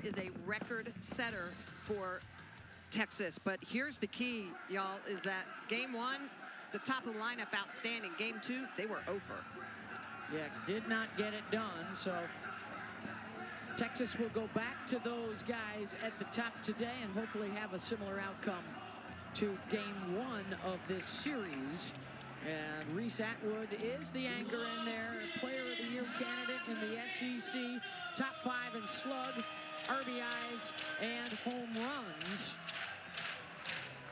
is a record setter for Texas. But here's the key, y'all, is that game one, the top of the lineup outstanding. Game two, they were over. Yeah, did not get it done. So Texas will go back to those guys at the top today and hopefully have a similar outcome to game one of this series. And Reese Atwood is the anchor in there, Player of the Year candidate in the SEC, top 5 in slug, RBIs, and home runs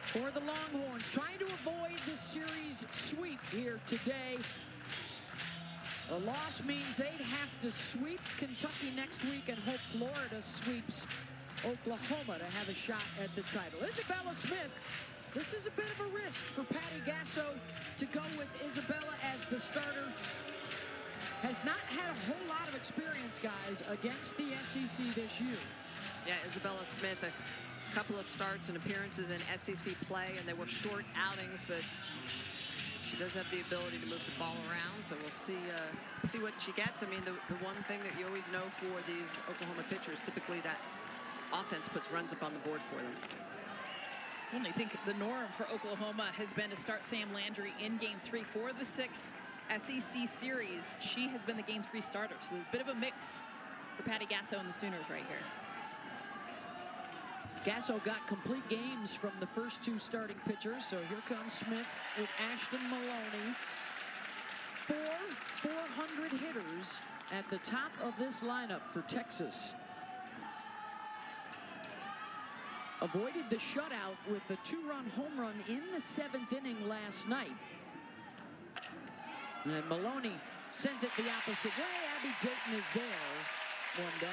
for the Longhorns, trying to avoid the series sweep here today. A loss means they'd have to sweep Kentucky next week and hope Florida sweeps Oklahoma to have a shot at the title. Isabella Smith, this is a bit of a risk for Patty Gasso to go with Isabella as the starter. Has not had a whole lot of experience, guys, against the SEC this year. Yeah, Isabella Smith, a couple of starts and appearances in SEC play, and they were short outings, but she does have the ability to move the ball around, so we'll see what she gets. I mean, the one thing that you always know for these Oklahoma pitchers, typically that offense puts runs up on the board for them. Well, I think the norm for Oklahoma has been to start Sam Landry in game 3 for the 6 SEC series. She has been the game 3 starter, so there's a bit of a mix for Patty Gasso and the Sooners right here. Gasso got complete games from the first 2 starting pitchers, so here comes Smith with Ashton Maloney. 400 hitters at the top of this lineup for Texas. Avoided the shutout with the 2-run home run in the 7th inning last night. And Maloney sends it the opposite way. Abby Dayton is there, 1 down.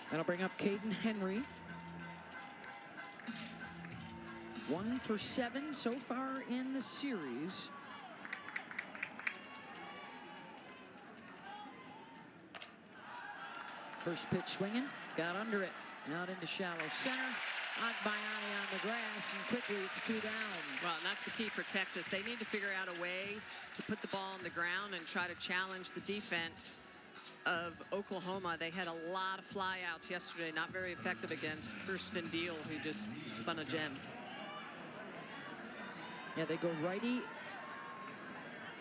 That'll bring up Caden Henry. 1 for 7 so far in the series. First pitch swinging, got under it, out into shallow center. Agbayani on the grass, and quickly it's 2 down. Well, and that's the key for Texas. They need to figure out a way to put the ball on the ground and try to challenge the defense of Oklahoma. They had a lot of flyouts yesterday, not very effective against Kirsten Deal, who just spun a gem. Yeah, they go righty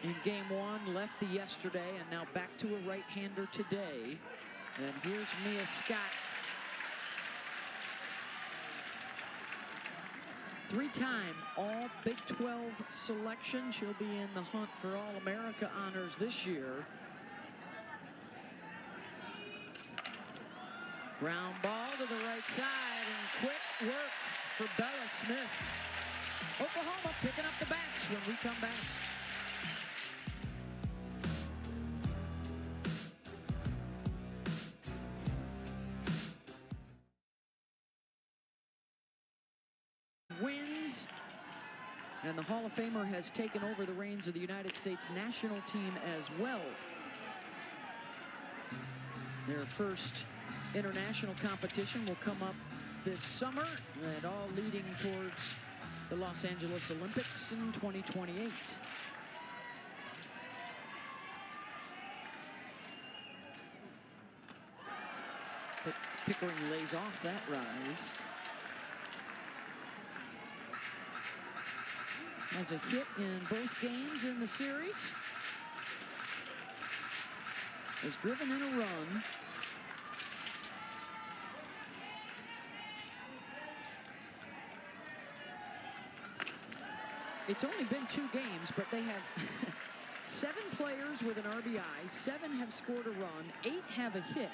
in game 1, lefty yesterday, and now back to a right-hander today. And here's Mia Scott. 3-time all Big 12 selection. She'll be in the hunt for All-America honors this year. Ground ball to the right side, and quick work for Bella Smith. Oklahoma picking up the bats when we come back. Wins, and the Hall of Famer has taken over the reins of the United States national team as well. Their first international competition will come up this summer, and all leading towards the Los Angeles Olympics in 2028. But Pickering lays off that rise. Has a hit in both games in the series. Has driven in a run. It's only been 2 games, but they have 7 players with an RBI, 7 have scored a run, 8 have a hit,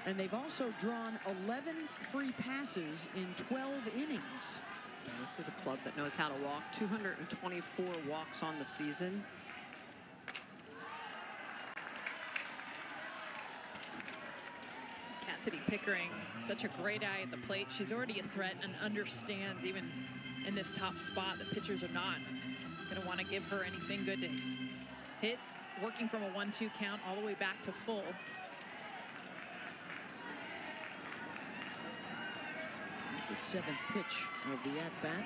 and they've also drawn 11 free passes in 12 innings. And this is a club that knows how to walk. 224 walks on the season. Cassidy Pickering, such a great eye at the plate. She's already a threat and understands, even in this top spot, that pitchers are not going to want to give her anything good to hit. Working from a 1-2 count all the way back to full. The 7th pitch of the at-bat.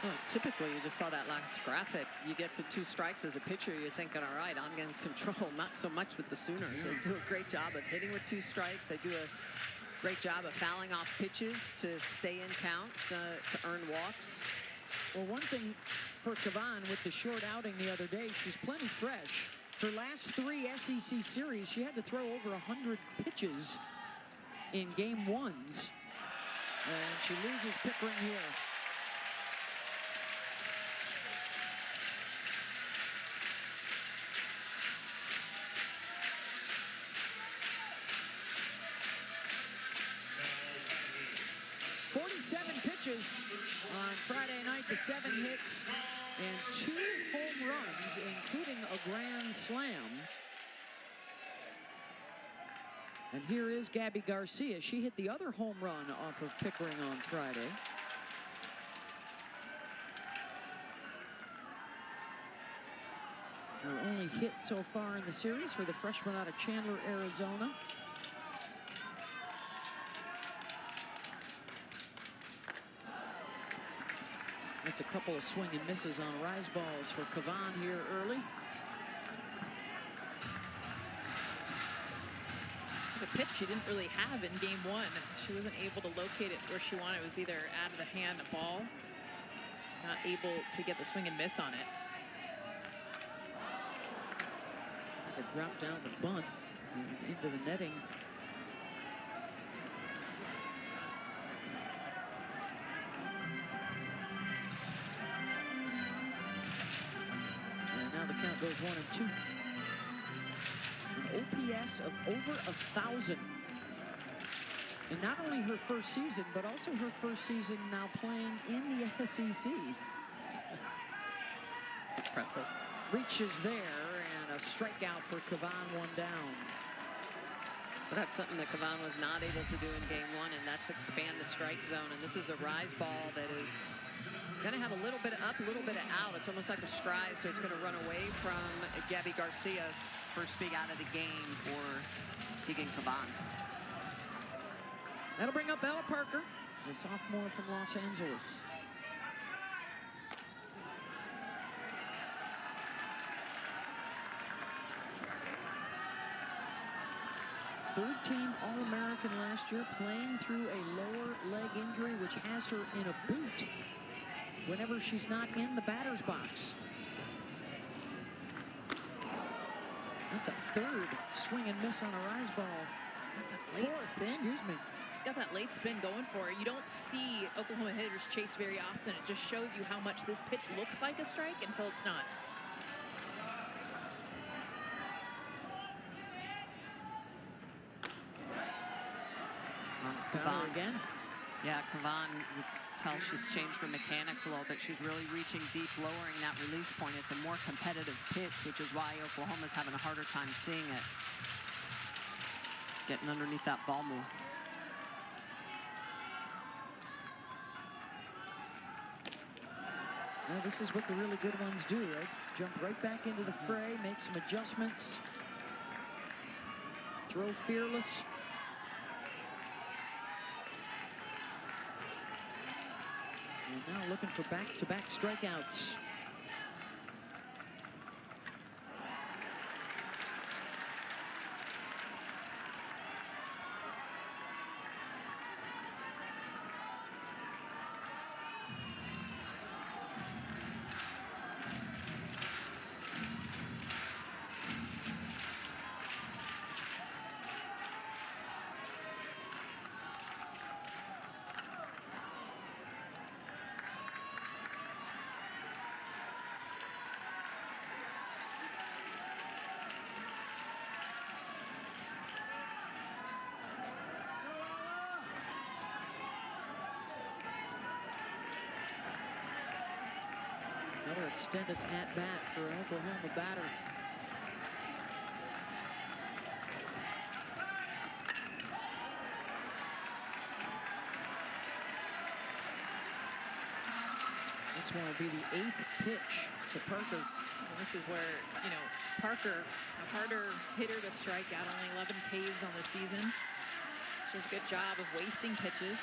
Well, typically, you just saw that last graphic. You get to 2 strikes as a pitcher, you're thinking, all right, I'm in control. Not so much with the Sooners. They do a great job of hitting with 2 strikes. They do a great job of fouling off pitches to stay in counts, to earn walks. Well, one thing for Kavan with the short outing the other day, she's plenty fresh. Her last 3 SEC series, she had to throw over 100 pitches in game 1s. And she loses Pickering here. On Friday night, the 7 hits and 2 home runs, including a grand slam. And here is Gabby Garcia. She hit the other home run off of Pickering on Friday. Her only hit so far in the series for the freshman out of Chandler, Arizona. That's a couple of swing and misses on rise balls for Kavan here early. It's a pitch she didn't really have in game 1. She wasn't able to locate it where she wanted. It was either out of the hand, a ball, not able to get the swing and miss on it. Had to drop down the bunt into the netting. Count goes 1 and 2. An OPS of over 1,000. And not only her first season, but also her first season now playing in the SEC. Impressive. Reaches there, and a strikeout for Kavan, 1 down. But that's something that Kavan was not able to do in game 1, and that's expand the strike zone. And this is a rise ball that is going to have a little bit of up, a little bit of out. It's almost like a stride, so it's going to run away from Gabby Garcia. First big out of the game for Tegan Kavan. That'll bring up Ella Parker, the sophomore from Los Angeles. Third-team All-American last year, playing through a lower leg injury, which has her in a boot whenever she's not in the batter's box. That's a 3rd swing and miss on a rise ball. Late spin. Excuse me. She's got that late spin going for her. You don't see Oklahoma hitters chase very often. It just shows you how much this pitch looks like a strike until it's not. Kavan again. Yeah, Kavan, you tell she's changed her mechanics a little bit. She's really reaching deep, lowering that release point. It's a more competitive pitch, which is why Oklahoma's having a harder time seeing it. Getting underneath that ball move. Well, this is what the really good ones do, right? Jump right back into the fray, make some adjustments, throw fearless. And now looking for back-to-back strikeouts. Another extended at-bat for an Oklahoma batter. This one will be the 8th pitch to Parker. And this is where, you know, Parker, a harder hitter to strike out, only 11 Ks on the season. She does a good job of wasting pitches.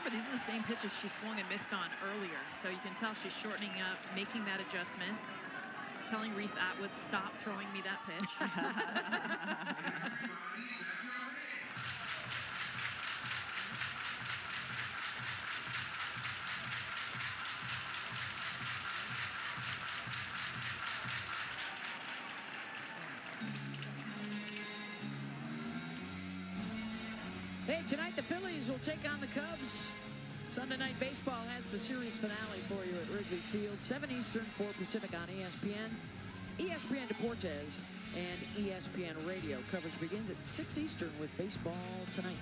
remember, these are the same pitches she swung and missed on earlier. So you can tell she's shortening up, making that adjustment, telling Reese Atwood, stop throwing me that pitch. Hey, tonight the Phillies will take on the Cubs. Sunday Night Baseball has the series finale for you at Wrigley Field. 7 Eastern, 4 Pacific on ESPN, ESPN Deportes, and ESPN Radio. Coverage begins at 6 Eastern with baseball tonight.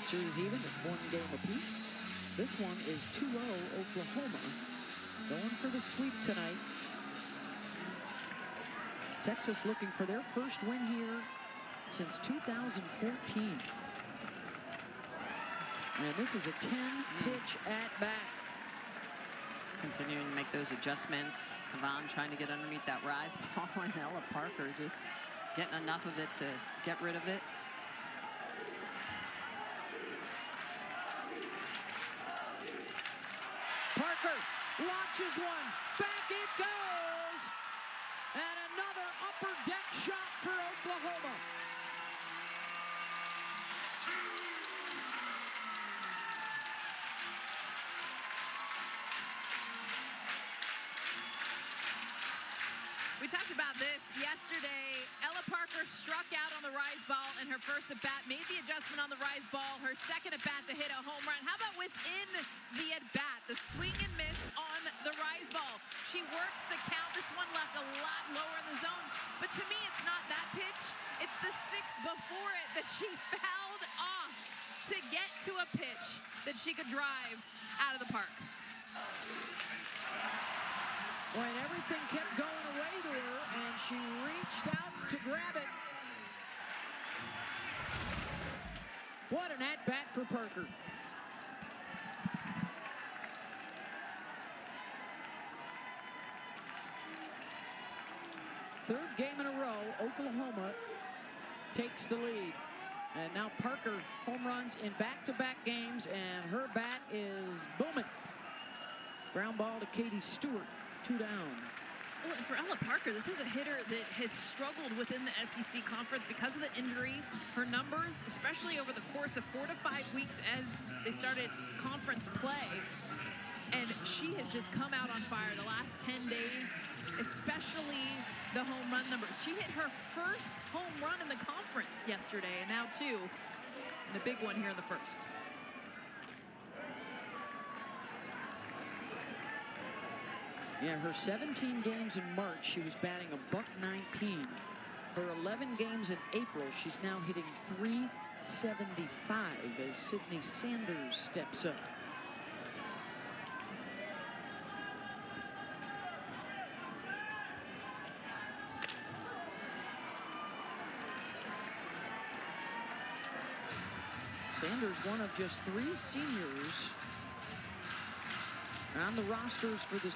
Series even at 1 game apiece. This one is 2-0 Oklahoma. Going for the sweep tonight. Texas looking for their first win here since 2014. And this is a 10-pitch at-bat. Continuing to make those adjustments. Kavan trying to get underneath that rise ball, and Ella Parker just getting enough of it to get rid of it. Parker launches one. Back it goes. And another upper deck shot for Oklahoma. We talked about this yesterday. Ella Parker struck out on the rise ball in her first at-bat, made the adjustment on the rise ball, her second at-bat to hit a home run. How about within the at-bat, the swing and miss on the rise ball? She works the count. This one left a lot lower in the zone. But to me, it's not that pitch. It's the 6 before it that she fouled off to get to a pitch that she could drive out of the park. Boy, and everything kept going away to her, and she reached out to grab it. What an at-bat for Parker. Third game in a row, Oklahoma takes the lead. And now Parker home runs in back-to-back games, and her bat is booming. Ground ball to Katie Stewart. 2 down. Well, and for Ella Parker, this is a hitter that has struggled within the SEC conference because of the injury. Her numbers, especially over the course of 4 to 5 weeks as they started conference play, and she has just come out on fire the last 10 days, especially the home run numbers. She hit her first home run in the conference yesterday, and now 2, and the big one here in the first. Yeah, her 17 games in March, she was batting .119. Her 11 games in April, she's now hitting .375 as Sydney Sanders steps up. Sanders, one of just 3 seniors on the rosters for the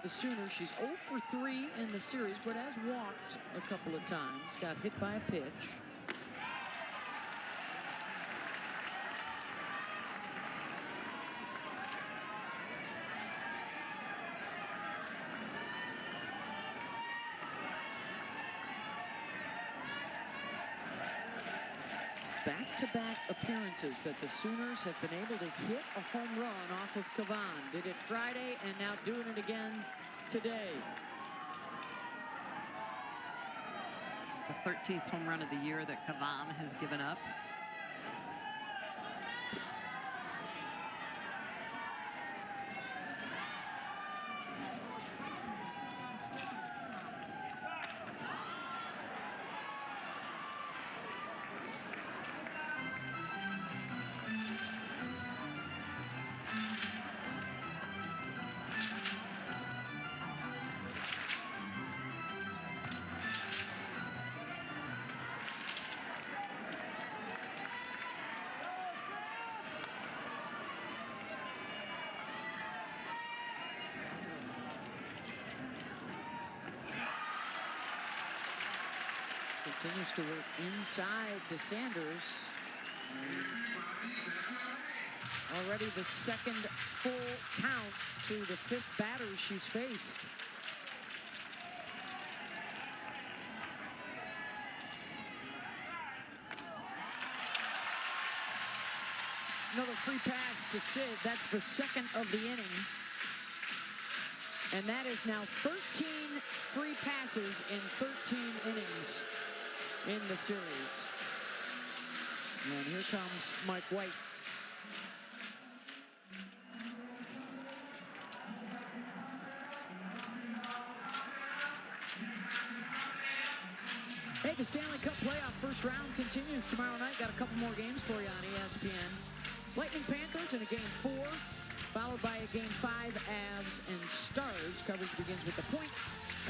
Sooners. She's 0 for 3 in the series, but has walked a couple of times. Got hit by a pitch. Back-to-back appearances that the Sooners have been able to hit a home run off of Kavan. Did it Friday and now doing it again today. It's the 13th home run of the year that Kavan has given up. Continues to work inside to Sanders. Already the second full count to the 5th batter she's faced. Another free pass to Sid. That's the second of the inning. And that is now 13 free passes in 13 innings in the series. And here comes Mike White. Hey, the Stanley Cup playoff first round continues tomorrow night. Got a couple more games for you on ESPN. Lightning Panthers in a game 4, followed by a game 5, Avs and Stars. Coverage begins with The Point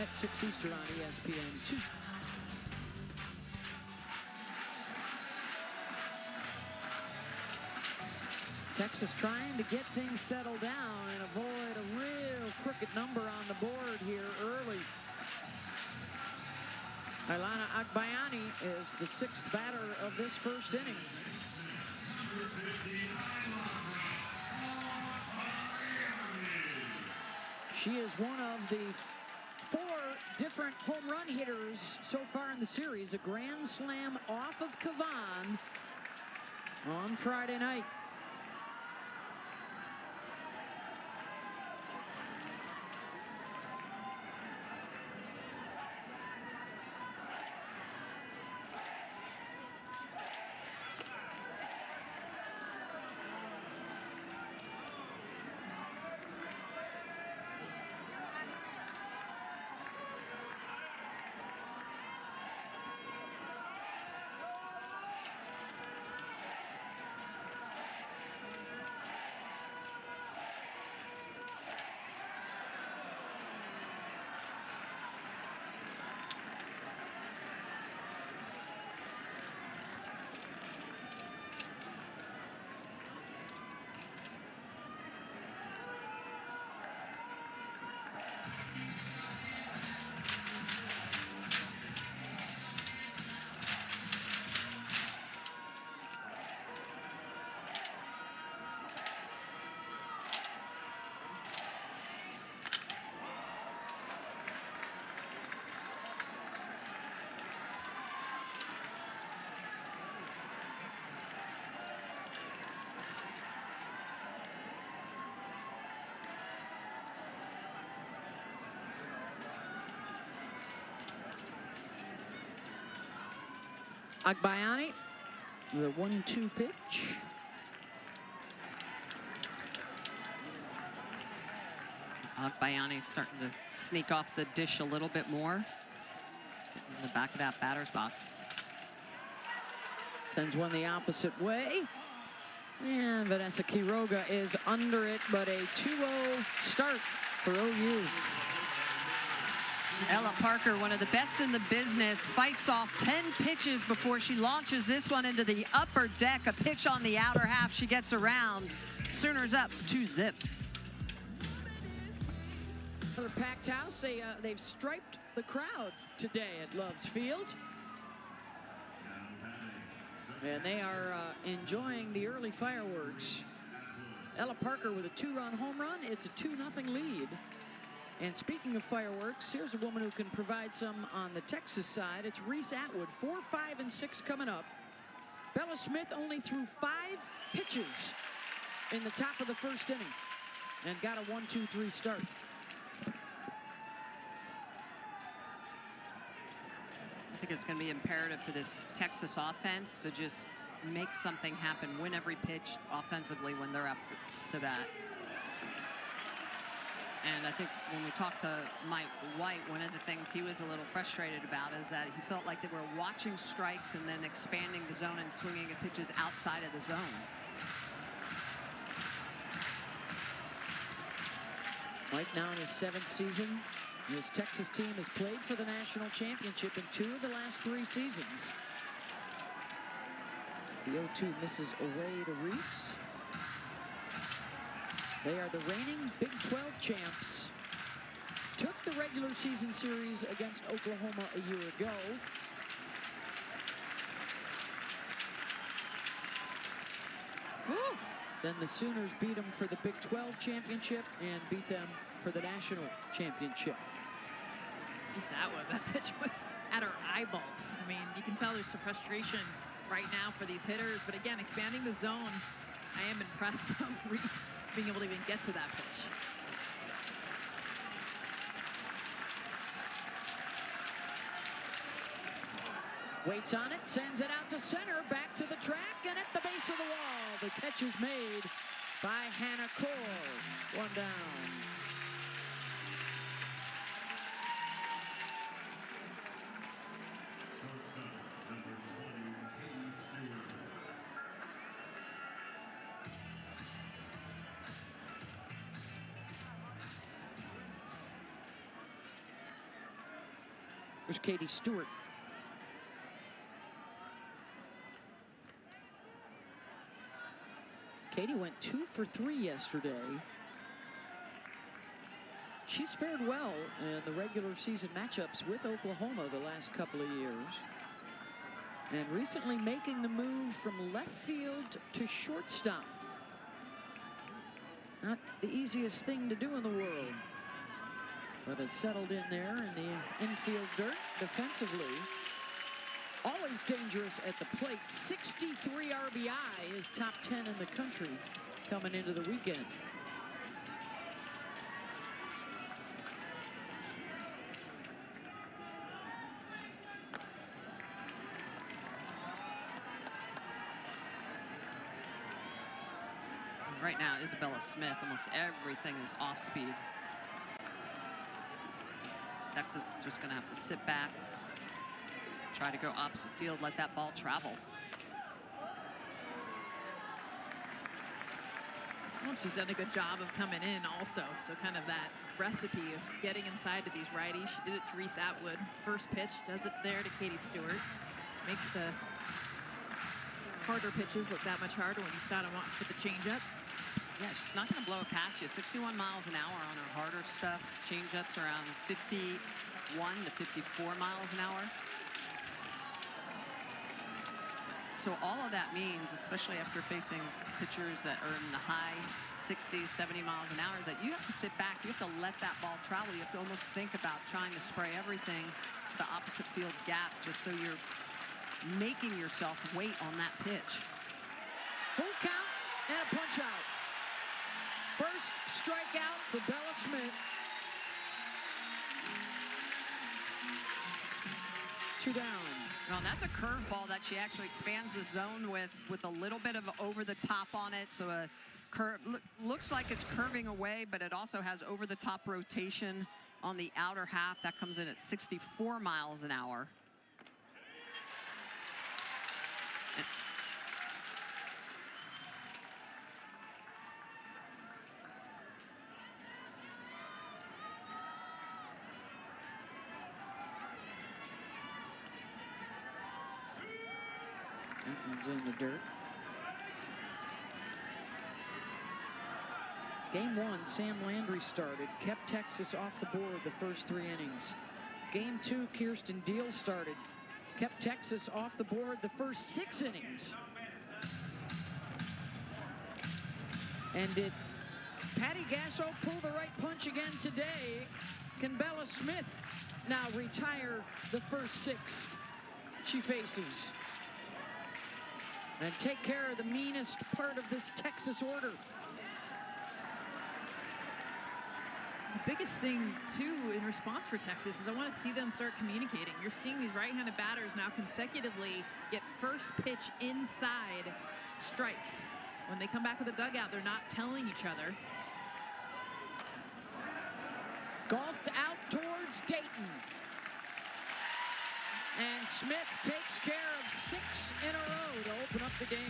at 6 Eastern on ESPN2. Texas trying to get things settled down and avoid a real crooked number on the board here early. Ilana Agbayani is the 6th batter of this first inning. She is one of the 4 different home run hitters so far in the series. A grand slam off of Kavan on Friday night. Agbayani, the 1-2 pitch. Agbayani starting to sneak off the dish a little bit more. In the back of that batter's box. Sends one the opposite way. And Vanessa Quiroga is under it, but a 2-0 start for OU. Ella Parker, one of the best in the business, fights off 10 pitches before she launches this one into the upper deck. A pitch on the outer half. She gets around. Sooners up 2-0. Another packed house. They've striped the crowd today at Love's Field. And they are enjoying the early fireworks. Ella Parker with a 2-run home run. It's a 2-0 lead. And speaking of fireworks, here's a woman who can provide some on the Texas side. It's Reese Atwood, 4, 5, and 6 coming up. Bella Smith only threw 5 pitches in the top of the first inning and got a 1-2-3 start. I think it's going to be imperative for this Texas offense to just make something happen, win every pitch offensively when they're up to that. And I think when we talked to Mike White, one of the things he was a little frustrated about is that he felt like they were watching strikes and then expanding the zone and swinging at pitches outside of the zone. Mike now in his 7th season. His Texas team has played for the national championship in 2 of the last 3 seasons. The 0-2 misses away to Reese. They are the reigning Big 12 champs. Took the regular season series against Oklahoma a year ago. Then the Sooners beat them for the Big 12 championship and beat them for the national championship. That one, that pitch was at our eyeballs. I mean, you can tell there's some frustration right now for these hitters, but again, expanding the zone, I am impressed though, Reese being able to even get to that pitch. Waits on it, sends it out to center, back to the track, and at the base of the wall, the catch is made by Hannah Core. One down. There's Katie Stewart. Katie went 2 for 3 yesterday. She's fared well in the regular season matchups with Oklahoma the last couple of years. And recently making the move from left field to shortstop. Not the easiest thing to do in the world, but has settled in there in the infield dirt defensively. Always dangerous at the plate. 63 RBI is top 10 in the country coming into the weekend. Right now, Isabella Smith, almost everything is off speed. Texas just going to have to sit back, try to go opposite field, let that ball travel. Well, she's done a good job of coming in also. So kind of that recipe of getting inside to these righties. She did it to Reese Atwood. First pitch, does it there to Katie Stewart. Makes the harder pitches look that much harder when you start them off with the changeup. Yeah, she's not going to blow it past you. 61 miles an hour on her harder stuff. Changeups around 51 to 54 miles an hour. So all of that means, especially after facing pitchers that are in the high 60s, 70 miles an hour, is that you have to sit back. You have to let that ball travel. You have to almost think about trying to spray everything to the opposite field gap just so you're making yourself wait on that pitch. Full count and a punch out. First strikeout for Bella Smith. 2 down. Well, and that's a curveball that she actually expands the zone with a little bit of over the top on it. So a curve looks like it's curving away, but it also has over the top rotation on the outer half. That comes in at 64 miles an hour. That one's in the dirt. Game 1, Sam Landry started, kept Texas off the board the first 3 innings. Game 2, Kirsten Deal started, kept Texas off the board the first 6 innings. And did Patty Gasso pull the right punch again today? Can Bella Smith now retire the first 6 she faces and take care of the meanest part of this Texas order? The biggest thing, too, in response for Texas is I want to see them start communicating. You're seeing these right-handed batters now consecutively get first pitch inside strikes. When they come back with the dugout, they're not telling each other. Golfed out towards Dayton. And Smith takes care of 6 in a row to open up the game.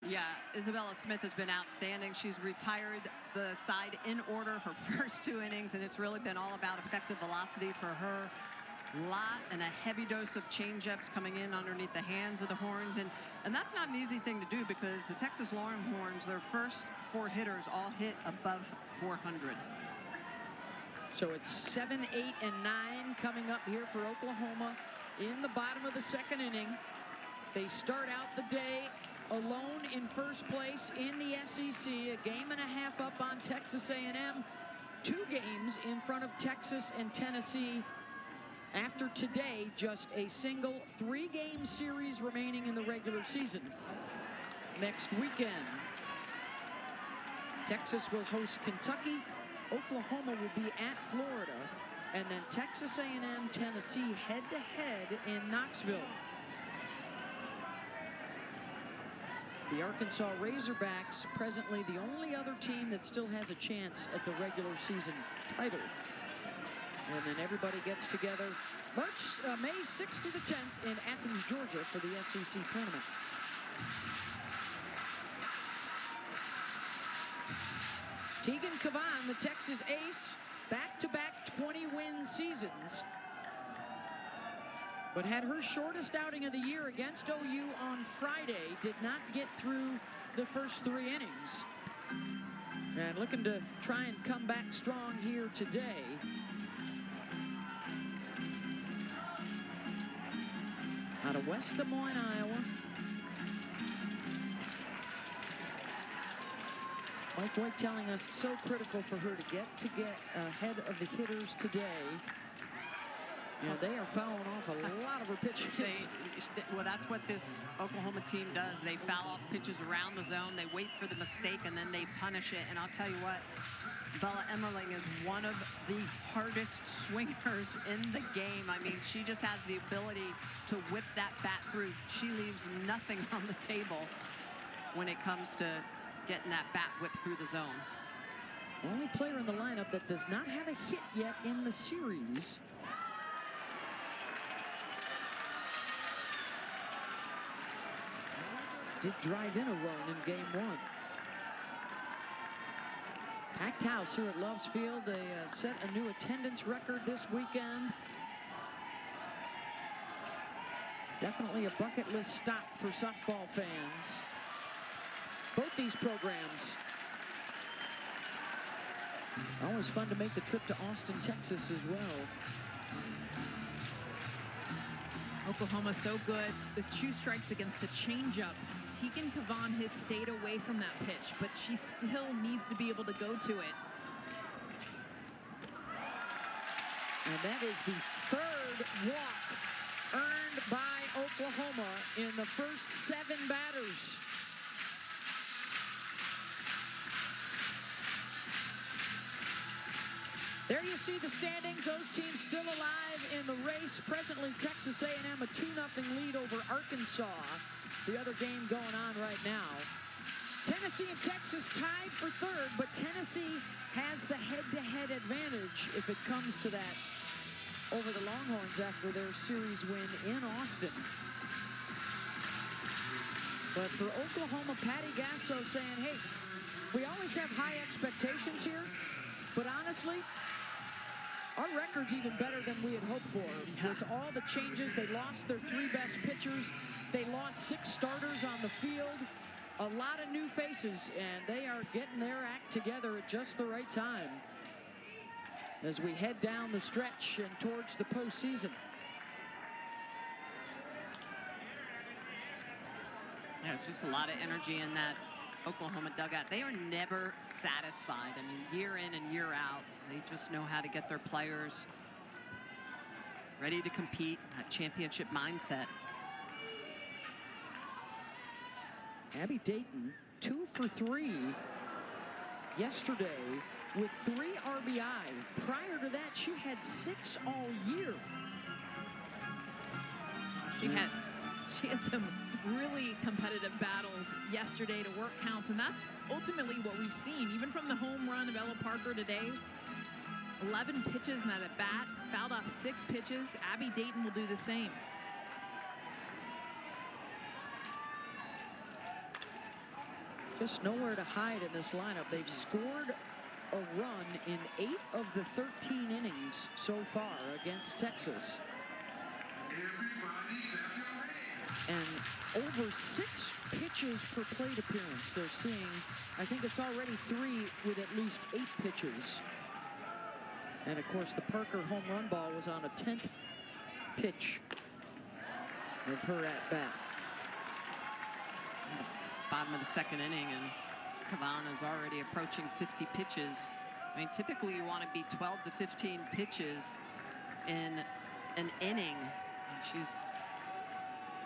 Yeah, Isabella Smith has been outstanding. She's retired the side in order her first 2 innings, and it's really been all about effective velocity for her. lot and a heavy dose of changeups coming in underneath the hands of the Horns. And that's not an easy thing to do because the Texas Longhorns, their first 4 hitters all hit above 400. So it's 7, 8, and 9 coming up here for Oklahoma in the bottom of the 2nd inning. They start out the day alone in first place in the SEC, a game and a half up on Texas A&M, 2 games in front of Texas and Tennessee. After today, just a single 3-game series remaining in the regular season. Next weekend, Texas will host Kentucky, Oklahoma will be at Florida, and then Texas A&M, Tennessee head-to-head in Knoxville. The Arkansas Razorbacks, presently the only other team that still has a chance at the regular season title. And then everybody gets together May 6th through the 10th in Athens, Georgia for the SEC tournament. Tegan Cavan, the Texas ace, back-to-back 20-win seasons, but had her shortest outing of the year against OU on Friday, did not get through the first 3 innings. And looking to try and come back strong here today. Out of West Des Moines, Iowa. Mike White telling us it's so critical for her to get ahead of the hitters today. You know, they are fouling off a lot of her pitches. Well, that's what this Oklahoma team does. They foul off pitches around the zone. They wait for the mistake, and then they punish it. And I'll tell you what, Bella Emmerling is one of the hardest swingers in the game. I mean, she just has the ability to whip that bat through. She leaves nothing on the table when it comes to getting that bat whipped through the zone. Only player in the lineup that does not have a hit yet in the series. Did drive in a run in game 1. Packed house here at Loves Field. They set a new attendance record this weekend. Definitely a bucket list stop for softball fans. Both these programs. Always fun to make the trip to Austin, Texas as well. Oklahoma so good. The 2 strikes against the changeup. Tegan Cavan has stayed away from that pitch, but she still needs to be able to go to it. And that is the 3rd walk earned by Oklahoma in the first 7 batters. There you see the standings. Those teams still alive in the race. Presently, Texas A&M a 2-0 lead over Arkansas. The other game going on right now. Tennessee and Texas tied for 3rd, but Tennessee has the head-to-head advantage if it comes to that over the Longhorns after their series win in Austin. But for Oklahoma, Patty Gasso saying, hey, we always have high expectations here, but honestly, our record's even better than we had hoped for. With all the changes, they lost their 3 best pitchers. They lost 6 starters on the field. A lot of new faces, and they are getting their act together at just the right time as we head down the stretch and towards the postseason. Yeah, it's just a lot of energy in that Oklahoma dugout. They are never satisfied. I mean, year in and year out, they just know how to get their players ready to compete, that championship mindset. Abby Dayton, 2 for 3 yesterday with 3 RBI. Prior to that, she had 6 all year. She had some really competitive battles yesterday to work counts, and that's ultimately what we've seen, even from the home run of Ella Parker today. 11 pitches in that at bats, fouled off 6 pitches. Abby Dayton will do the same. Just nowhere to hide in this lineup. They've scored a run in 8 of the 13 innings so far against Texas. And over 6 pitches per plate appearance. They're seeing, I think it's already 3 with at least 8 pitches. And of course, the Parker home run ball was on a 10th pitch of her at bat. Bottom of the 2nd inning, and Kavan is already approaching 50 pitches. I mean, typically you want to be 12 to 15 pitches in an inning, and she's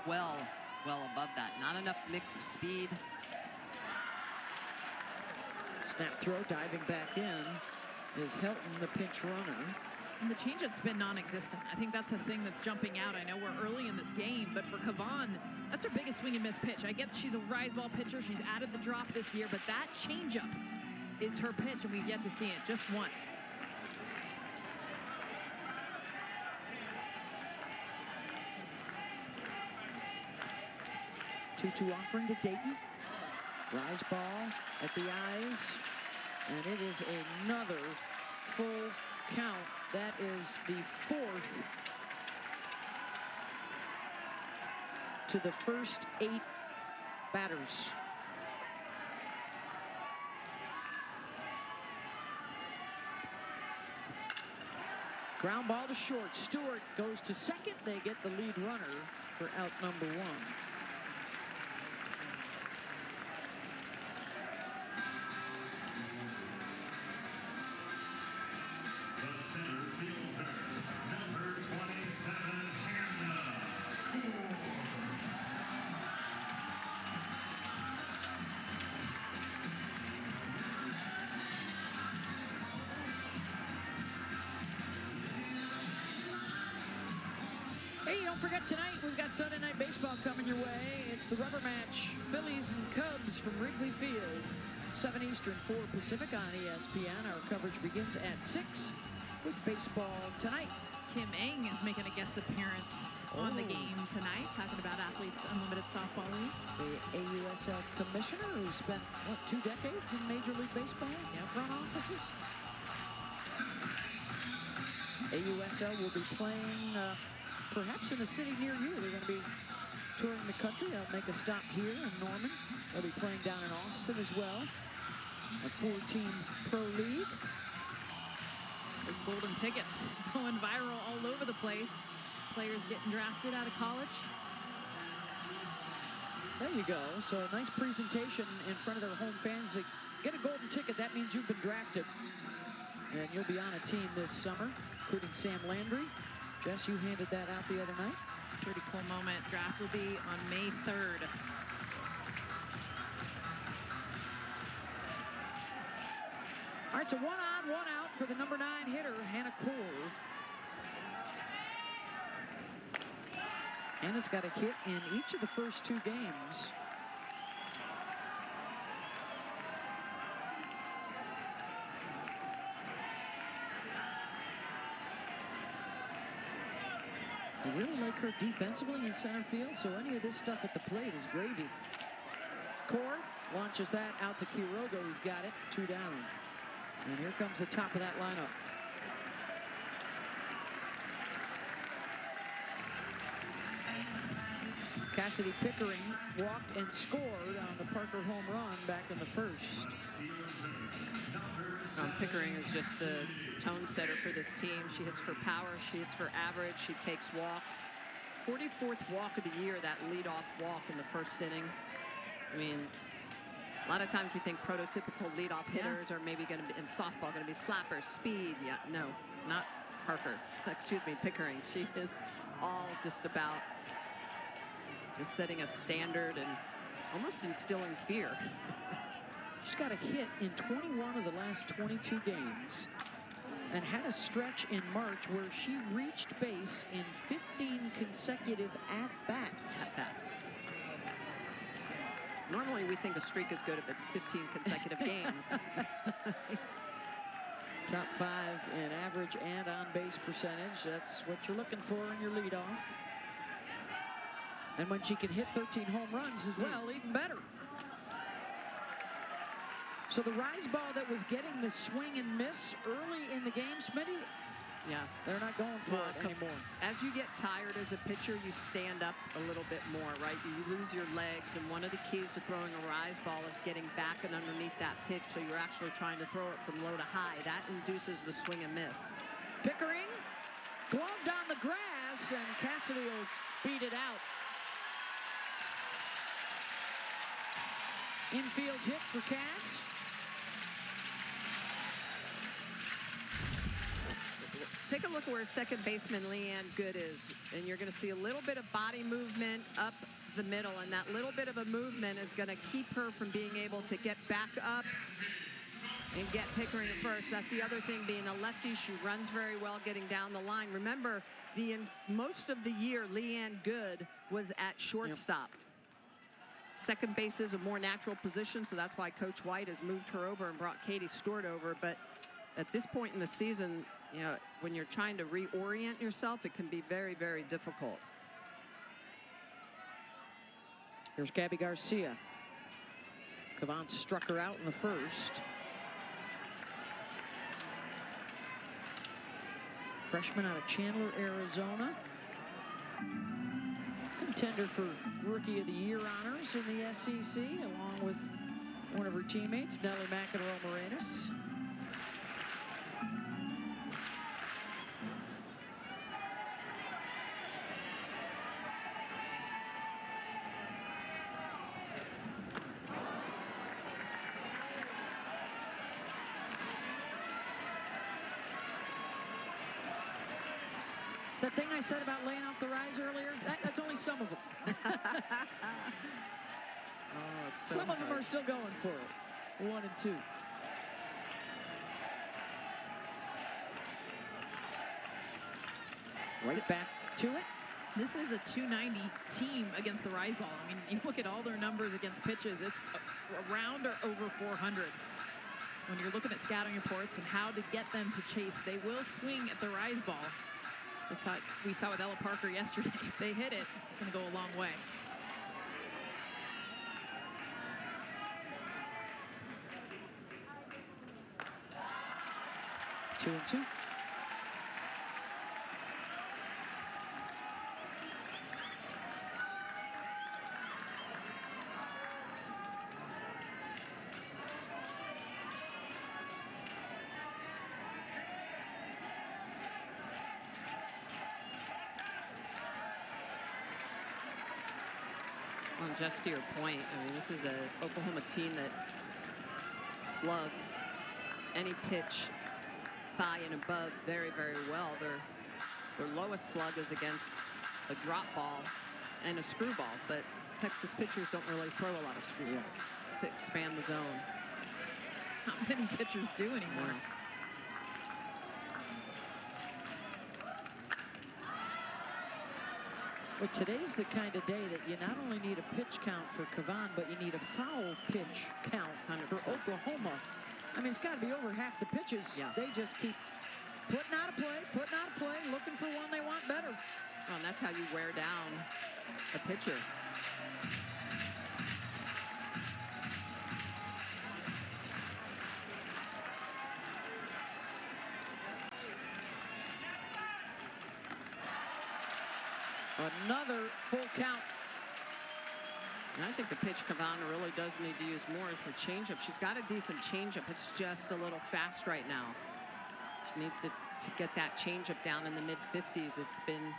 well above that. Not enough mix of speed. Snap throw, diving back in is Helton, the pinch runner. And the changeup's been non-existent. I think that's the thing that's jumping out. I know we're early in this game, but for Kavan, that's her biggest swing and miss pitch. I get she's a rise ball pitcher. She's added the drop this year, but that changeup is her pitch, and we've yet to see it. Just one. Two offering to Dayton. Rise ball at the eyes, and it is another full count. That is the 4th to the first 8 batters. Ground ball to short. Stewart goes to second. They get the lead runner for out number 1. Hey, don't forget tonight, we've got Sunday Night Baseball coming your way. It's the rubber match, Phillies and Cubs from Wrigley Field. 7 Eastern, 4 Pacific on ESPN. Our coverage begins at 6 with baseball tonight. Kim Eng is making a guest appearance on the game tonight, talking about Athletes Unlimited Softball League. The AUSL commissioner who spent, what, 2 decades in Major League Baseball? Yeah, front offices. AUSL will be playing perhaps in a city near you. They're going to be touring the country. They'll make a stop here in Norman. They'll be playing down in Austin as well. A 4-team pro league. There's golden tickets going viral all over the place. Players getting drafted out of college. There you go. So a nice presentation in front of their home fans. They get a golden ticket. That means you've been drafted. And you'll be on a team this summer, including Sam Landry. Jess, you handed that out the other night. Pretty cool moment. Draft will be on May 3rd. All right, so 1 on, 1 out for the number 9 hitter, Hannah Kohl. Hannah's got a hit in each of the first 2 games. I really like her defensively in center field, so any of this stuff at the plate is gravy. Core launches that out to Quiroga, who's got it, 2 down. And here comes the top of that lineup. Cassidy Pickering walked and scored on the Parker home run back in the first. Pickering is just the tone setter for this team. She hits for power, she hits for average, she takes walks. 44th walk of the year, that leadoff walk in the first inning. I mean, a lot of times we think prototypical leadoff hitters are maybe going to be in softball, going to be slappers, speed. Yeah, no, not Parker. Excuse me, Pickering. She is all just about just setting a standard and almost instilling fear. She's got a hit in 21 of the last 22 games and had a stretch in March where she reached base in 15 consecutive at-bats. Normally we think a streak is good if it's 15 consecutive games. Top 5 in average and on-base percentage. That's what you're looking for in your leadoff. And when she can hit 13 home runs as well, even better. So the rise ball that was getting the swing and miss early in the game, Smitty, Yeah. They're not going for Well, it anymore. As you get tired as a pitcher, you stand up a little bit more, right? You lose your legs, and one of the keys to throwing a rise ball is getting back and underneath that pitch, so you're actually trying to throw it from low to high. That induces the swing and miss. Pickering gloved on the grass, and Cassidy will beat it out. Infield hit for Cass. Take a look at where second baseman Leanne Good is, and you're going to see a little bit of body movement up the middle, and that little bit of a movement is going to keep her from being able to get back up and get Pickering at first. That's the other thing, being a lefty, she runs very well getting down the line. Remember, most of the year, Leanne Good was at shortstop. Yep. Second base is a more natural position, so that's why Coach White has moved her over and brought Katie Stewart over. But at this point in the season, you know, when you're trying to reorient yourself, it can be very, very difficult. Here's Gabby Garcia. Cavan struck her out in the first. Freshman out of Chandler, Arizona. Contender for Rookie of the Year honors in the SEC, along with one of her teammates, Nelly McEnroe-Morenas. That thing I said about laying off the rise earlier, that's only some of them. Some of them are still going for it. 1 and 2. Right back to it. This is a 290 team against the rise ball. I mean, you look at all their numbers against pitches, it's around or over 400. So when you're looking at scouting reports and how to get them to chase, they will swing at the rise ball. Just like we saw with Ella Parker yesterday. If they hit it, it's going to go a long way. Two and 2. Well, just to your point, I mean, this is an Oklahoma team that slugs any pitch thigh and above very, very well. Their lowest slug is against a drop ball and a screwball, but Texas pitchers don't really throw a lot of screwballs to expand the zone. Not many pitchers do anymore. Yeah. Well, today's the kind of day that you not only need a pitch count for Cavan, but you need a foul pitch count 100%. for Oklahoma. I mean, it's got to be over half the pitches. Yeah. They just keep putting out a play, looking for one they want better. Well, and that's how you wear down a pitcher. Another full count. And I think the pitch Cavana really does need to use more is her changeup. She's got a decent changeup. It's just a little fast right now. She needs to get that changeup down in the mid-50s. It's been,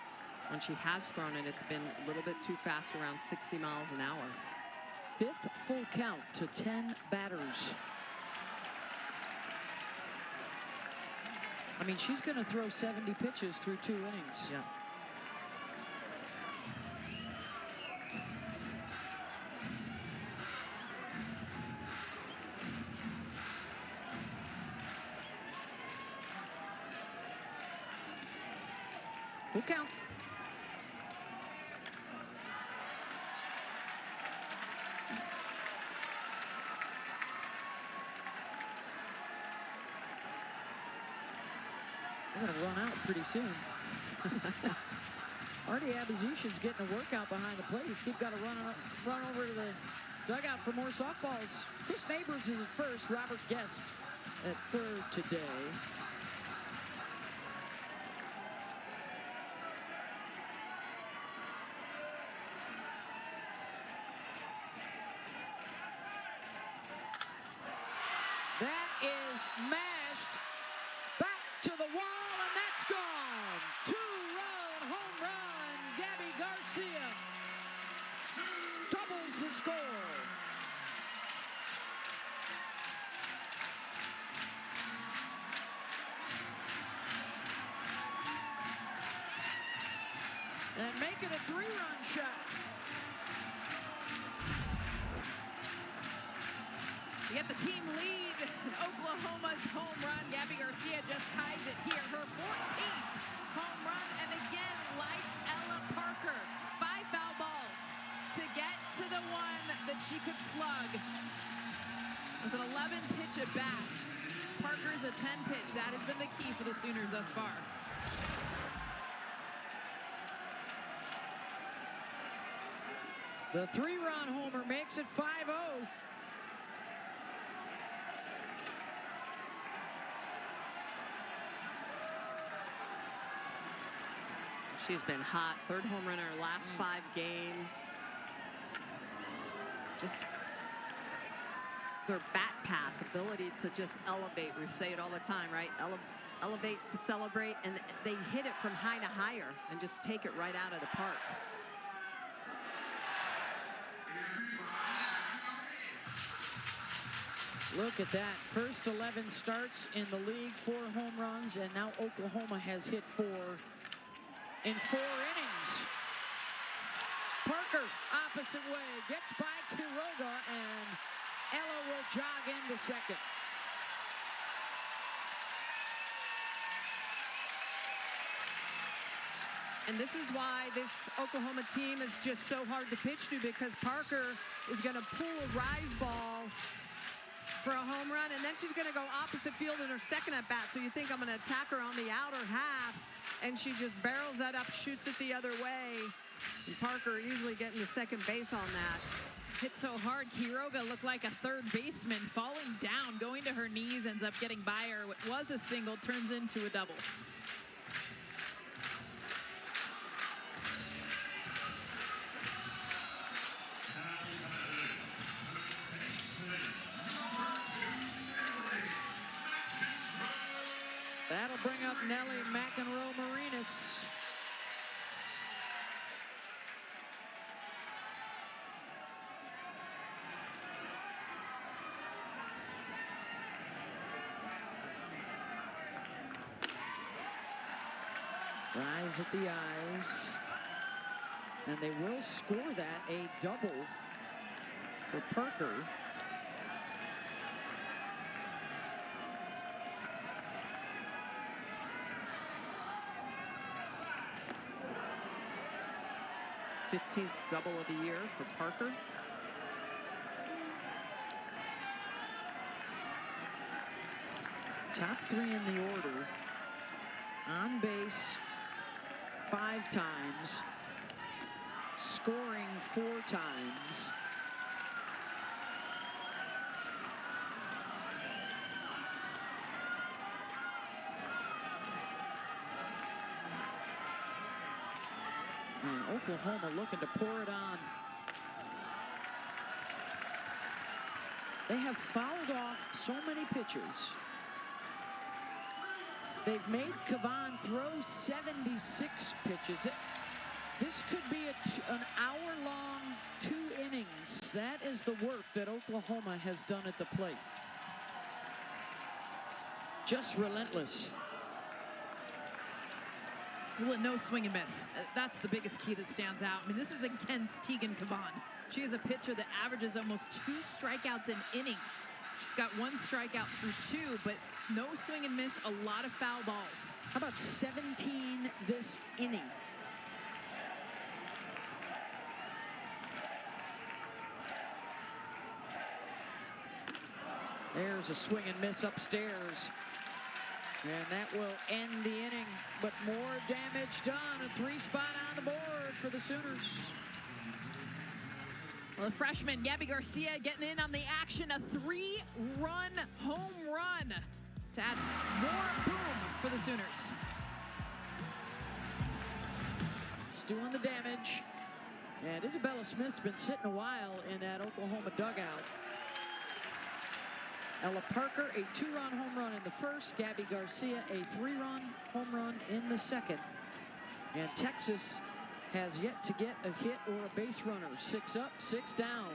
when she has thrown it, it's been a little bit too fast, around 60 miles an hour. 5th full count to 10 batters. I mean, she's going to throw 70 pitches through 2 innings. Yeah. Full count. They're going to run out pretty soon. Artie Abazishan's getting a workout behind the plate. He's got to run over to the dugout for more softballs. Chris Neighbors is at first. Robert Guest at third today. is mashed back to the wall, and that's gone. Two-run home run. Gabby Garcia doubles the score. And make it a three-run shot. We get the team lead. Oklahoma's home run. Gabby Garcia just ties it here. Her 14th home run. And again, like Ella Parker, 5 foul balls to get to the one that she could slug. It was an 11-pitch at bat. Parker's a 10-pitch. That has been the key for the Sooners thus far. The three-run homer makes it 5-0. She's been hot. Third home run in her last 5 games. Just their bat path, ability to just elevate. We say it all the time, right? Elevate to celebrate, and they hit it from high to higher and just take it right out of the park. Look at that. First 11 starts in the league, 4 home runs, and now Oklahoma has hit 4 in 4 innings. Parker, opposite way, gets by Quiroga, and Ella will jog into second. And this is why this Oklahoma team is just so hard to pitch to, because Parker is going to pull a rise ball for a home run, and then she's going to go opposite field in her second at bat. So you think I'm going to attack her on the outer half, and she just barrels that up, shoots it the other way. And Parker easily getting to second base on that. Hit so hard, Quiroga looked like a third baseman, falling down, going to her knees, ends up getting by her. What was a single turns into a double. That'll bring up Nellie McEnroe-Marinas. Rise at the eyes. And they will score that, a double for Parker. th double of the year for Parker. Top 3 in the order. On base 5 times. Scoring 4 times. And Oklahoma looking to pour it on. They have fouled off so many pitches. They've made Kavan throw 76 pitches. This could be an hour-long 2 innings. That is the work that Oklahoma has done at the plate. Just relentless. Well, no swing and miss. That's the biggest key that stands out. I mean, this is against Tegan Kavan. She is a pitcher that averages almost 2 strikeouts an inning. She's got 1 strikeout through 2, but no swing and miss, a lot of foul balls. How about 17 this inning? There's a swing and miss upstairs. And that will end the inning, but more damage done. A 3-spot on the board for the Sooners. Well, the freshman, Gabby Garcia, getting in on the action. A 3-run home run to add more boom for the Sooners. It's doing the damage. And Isabella Smith's been sitting a while in that Oklahoma dugout. Ella Parker, a 2-run home run in the first. Gabby Garcia, a 3-run home run in the second. And Texas has yet to get a hit or a base runner. 6 up, 6 down.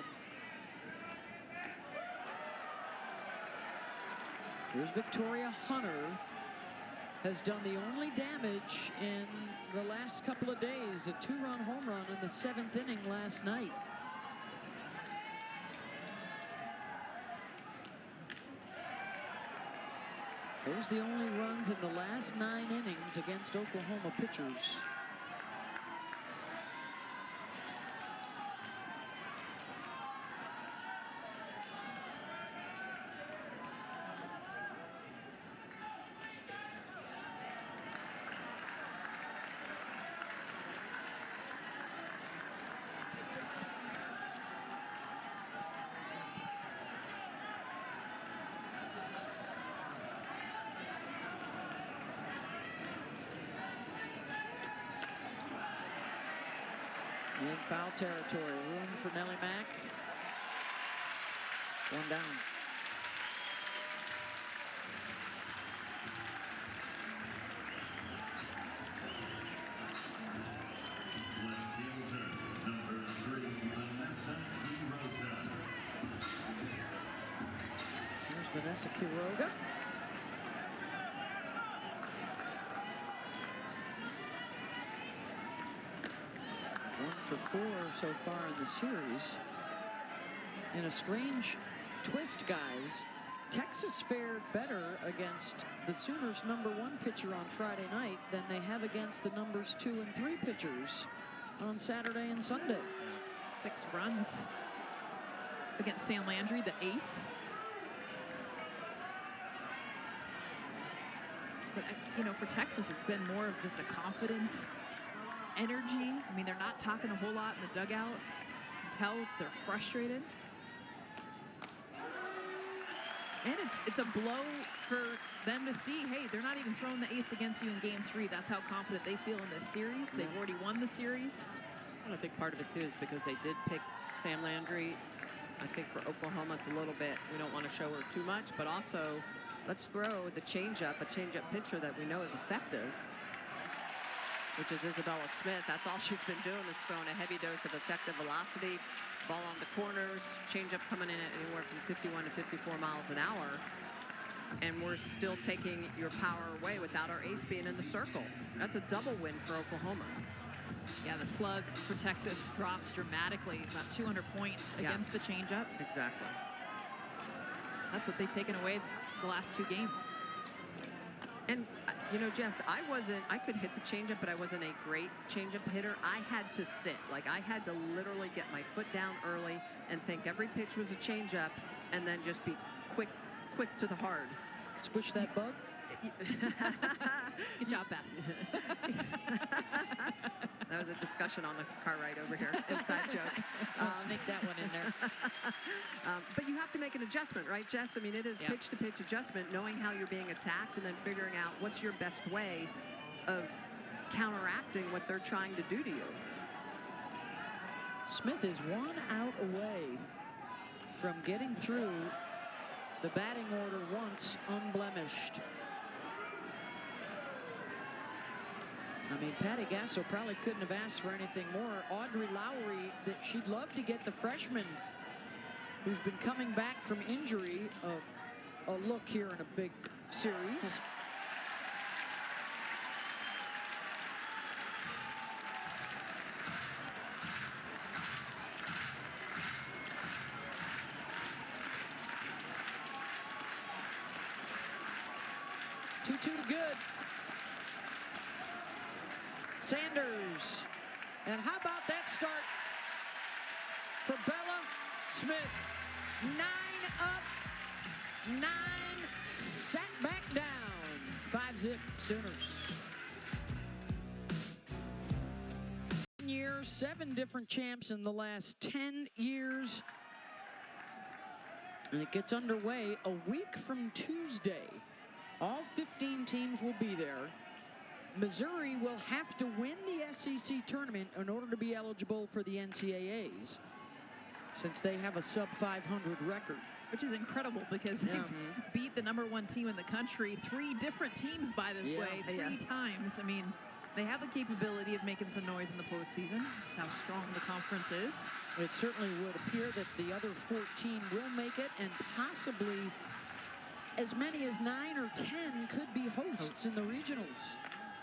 Here's Victoria Hunter. Has done the only damage in the last couple of days. A 2-run home run in the 7th inning last night. Those the only runs in the last 9 innings against Oklahoma pitchers. In foul territory, room for Nellie Mack. 1 down. Here's Vanessa Quiroga. For 4 so far in the series. In a strange twist, guys, Texas fared better against the Sooners' #1 pitcher on Friday night than they have against the numbers 2 and 3 pitchers on Saturday and Sunday. 6 runs against Sam Landry, the ace. But, you know, for Texas, it's been more of just a confidence, energy. I mean, they're not talking a whole lot in the dugout. You can tell they're frustrated. And it's a blow for them to see, hey, they're not even throwing the ace against you in game 3. That's how confident they feel in this series. They've already won the series. Well, I think part of it, too, is because they did pick Sam Landry. I think for Oklahoma, it's a little bit, we don't want to show her too much, but also let's throw the changeup, a changeup pitcher that we know is effective, which is Isabella Smith. That's all she's been doing, is throwing a heavy dose of effective velocity, ball on the corners, changeup coming in at anywhere from 51 to 54 miles an hour. And we're still taking your power away without our ace being in the circle. That's a double win for Oklahoma. Yeah, the slug for Texas drops dramatically, about 200 points against the changeup. Exactly. That's what they've taken away the last 2 games. And, you know, Jess, I could hit the changeup, but I wasn't a great changeup hitter. I had to sit. Like, I had to literally get my foot down early and think every pitch was a changeup and then just be quick to the hard. Squish that bug. Good job, Beth. That was a discussion on the car ride over here. Inside joke. I'll sneak that one in there. But you have to make an adjustment, right, Jess? I mean, it is pitch-to-pitch adjustment, knowing how you're being attacked and then figuring out what's your best way of counteracting what they're trying to do to you. Smith is 1 out away from getting through the batting order once unblemished. I mean, Patty Gasso probably couldn't have asked for anything more. Audrey Lowry, that she'd love to get the freshman who's been coming back from injury a look here in a big series. Two to good. Sanders. And how about that start for Bella Smith? 9 up, 9 sat back down. 5-zip Sooners. Years, 7 different champs in the last 10 years. And it gets underway a week from Tuesday. All 15 teams will be there. Missouri will have to win the SEC tournament in order to be eligible for the NCAAs, since they have a sub-500 record. which is incredible because they've beat the #1 team in the country 3 different teams, by the way, 3 times. I mean, they have the capability of making some noise in the postseason. Just how strong the conference is. It certainly would appear that the other 14 will make it, and possibly as many as 9 or 10 could be hosts in the regionals.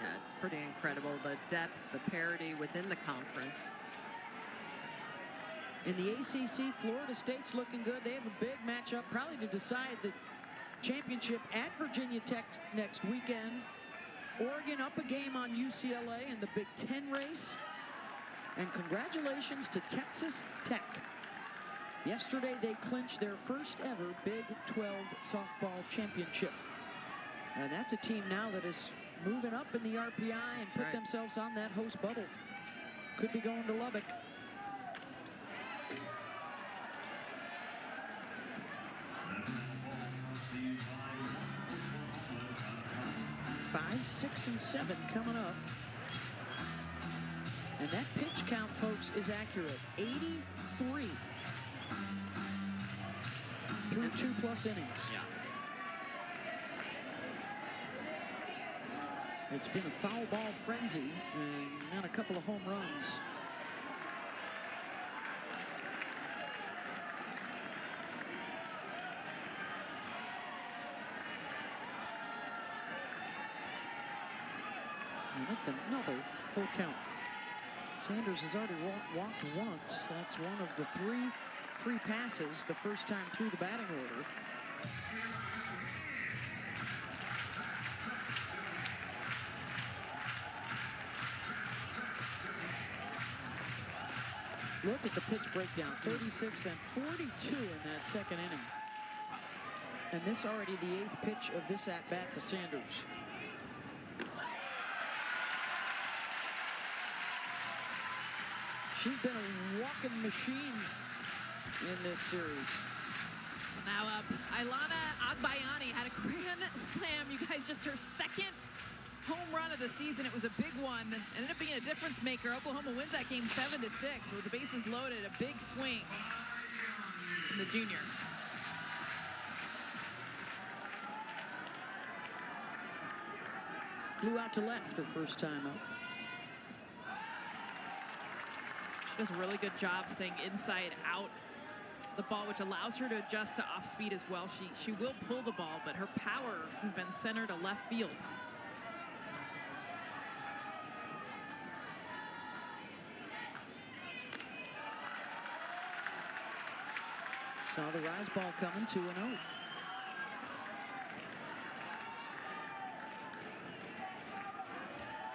Yeah, it's pretty incredible, the depth, the parity within the conference. In the ACC, Florida State's looking good. They have a big matchup probably to decide the championship at Virginia Tech next weekend. Oregon up a game on UCLA in the Big Ten race. And congratulations to Texas Tech. Yesterday, they clinched their first ever Big 12 softball championship. And that's a team now that is moving up in the RPI and put themselves on that host bubble. Could be going to Lubbock. 5, 6, and 7 coming up. And that pitch count, folks, is accurate. 83 through 2+ innings. Yeah. It's been a foul ball frenzy and a couple of home runs. And that's another full count. Sanders has already walked once. That's one of the 3 free passes the first time through the batting order. Look at the pitch breakdown. 36, then 42 in that second inning. And this already the 8th pitch of this at-bat to Sanders. She's been a walking machine in this series. Now, Ailana Agbayani had a grand slam. You guys, just her second home run of the season. It was a big one. Ended up being a difference maker. Oklahoma wins that game 7-6 with the bases loaded. A big swing from the junior. Flew out to left her first time up. She does a really good job staying inside out the ball, which allows her to adjust to off speed as well. She will pull the ball, but her power has been centered to left field. Saw the rise ball coming, 2-0.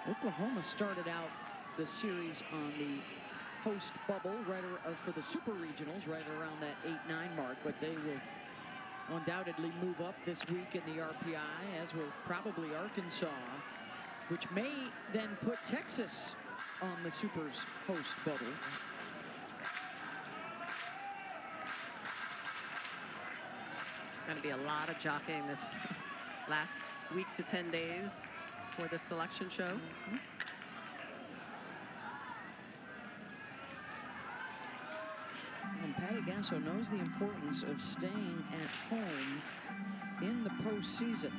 Oklahoma started out the series on the host bubble for the super regionals right around that 8-9 mark, but they will undoubtedly move up this week in the RPI, as will probably Arkansas, which may then put Texas on the super's host bubble. Going to be a lot of jockeying this last week to 10 days for the selection show. And Patty Gasso knows the importance of staying at home in the postseason.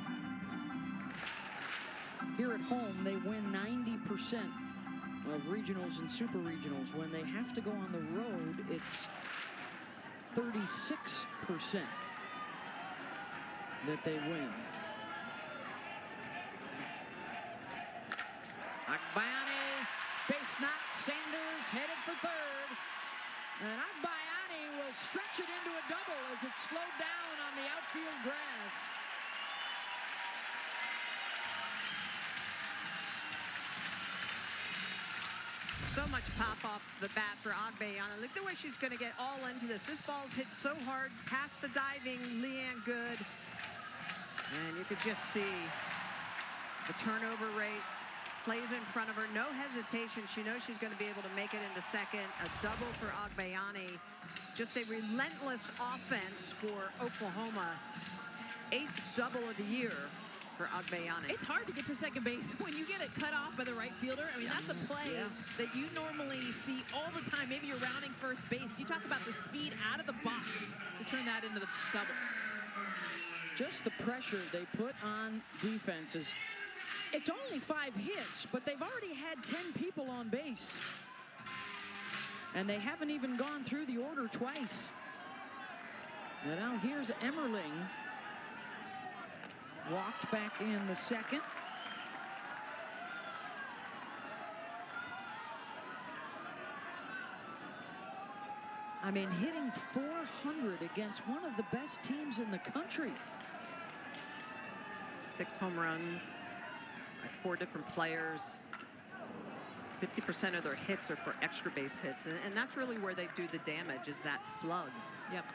Here at home, they win 90% of regionals and super regionals. When they have to go on the road, it's 36% that they win. Agbayani, base knock, Sanders headed for third. And Agbayani will stretch it into a double as it's slowed down on the outfield grass. So much pop off the bat for Agbayani. Look the way she's going to get all into this. This ball's hit so hard past the diving Leanne Good. And you could just see the turnover rate. Plays in front of her, no hesitation. She knows she's going to be able to make it into second. A double for Agbayani. Just a relentless offense for Oklahoma. 8th double of the year for Agbayani. It's hard to get to second base when you get it cut off by the right fielder. I mean, that's a play that you normally see all the time. Maybe you're rounding first base. You talk about the speed out of the box to turn that into the double. Just the pressure they put on defenses. It's only 5 hits, but they've already had 10 people on base. And they haven't even gone through the order twice. And now here's Emmerling. Walked back in the second. I mean, hitting 400 against one of the best teams in the country. 6 home runs by 4 different players. 50% of their hits are for extra base hits. And that's really where they do the damage, is that slug. Yep.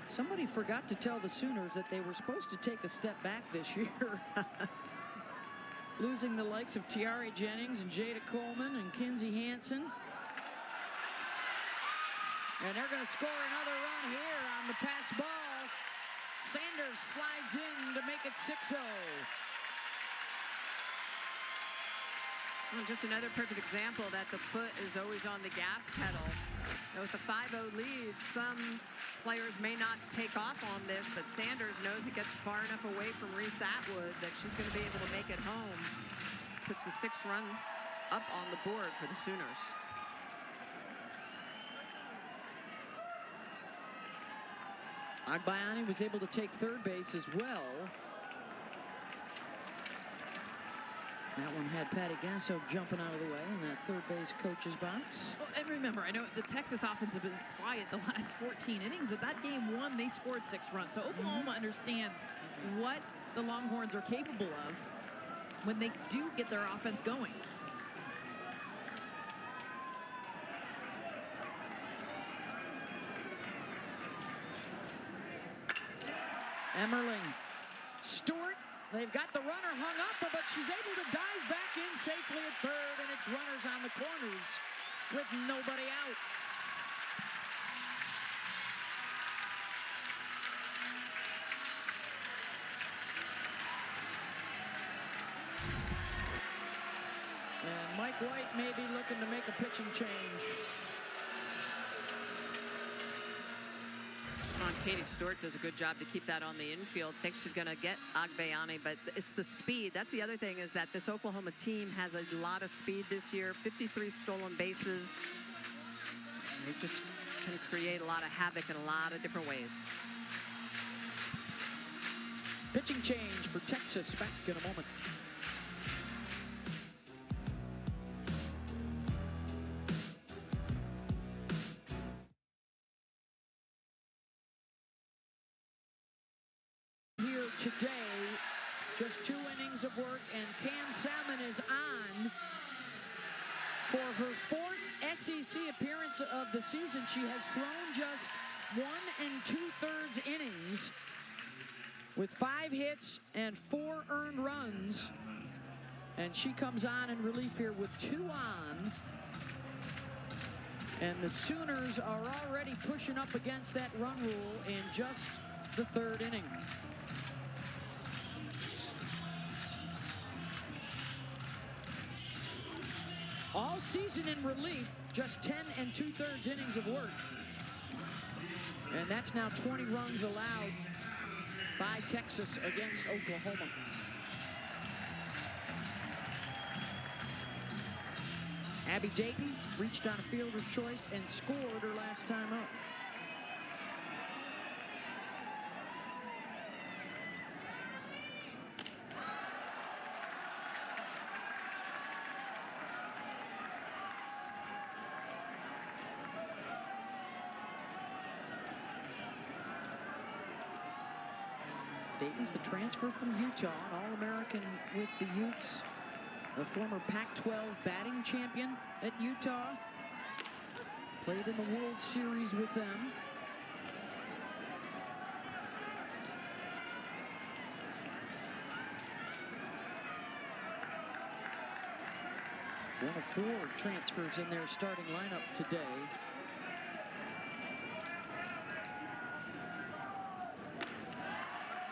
Somebody forgot to tell the Sooners that they were supposed to take a step back this year. Losing the likes of Tiare Jennings and Jada Coleman and Kinsey Hansen. And they're going to score another run here on the pass ball. Sanders slides in to make it 6-0. Well, just another perfect example that the foot is always on the gas pedal. Now, with a 5-0 lead, some players may not take off on this, but Sanders knows it gets far enough away from Reese Atwood that she's going to be able to make it home. Puts the 6th run up on the board for the Sooners. Agbayani was able to take third base as well. That one had Patty Gasso jumping out of the way in that third base coach's box. Well, and remember, I know the Texas offense have been quiet the last 14 innings, but that game 1, they scored 6 runs. So Oklahoma understands what the Longhorns are capable of when they do get their offense going. Emmerling. Stewart. They've got the runner hung up, but she's able to dive back in safely at third, and it's runners on the corners with nobody out. And Mike White may be looking to make a pitching change. Katie Stewart does a good job to keep that on the infield. Thinks she's going to get Agbayani, but it's the speed. That's the other thing, is that this Oklahoma team has a lot of speed this year. 53 stolen bases. They just can create a lot of havoc in a lot of different ways. Pitching change for Texas. Back in a moment. Today, just 2 innings of work, and Cam Salmon is on for her 4th SEC appearance of the season. She has thrown just 1 2/3 innings with 5 hits and 4 earned runs, and she comes on in relief here with 2 on. And the Sooners are already pushing up against that run rule in just the 3rd inning. All season in relief, just 10 2/3 innings of work. And that's now 20 runs allowed by Texas against Oklahoma. Abby Dayton reached on a fielder's choice and scored her last time up. Dayton's the transfer from Utah, an All-American with the Utes, a former Pac-12 batting champion at Utah, played in the World Series with them. One of 4 transfers in their starting lineup today.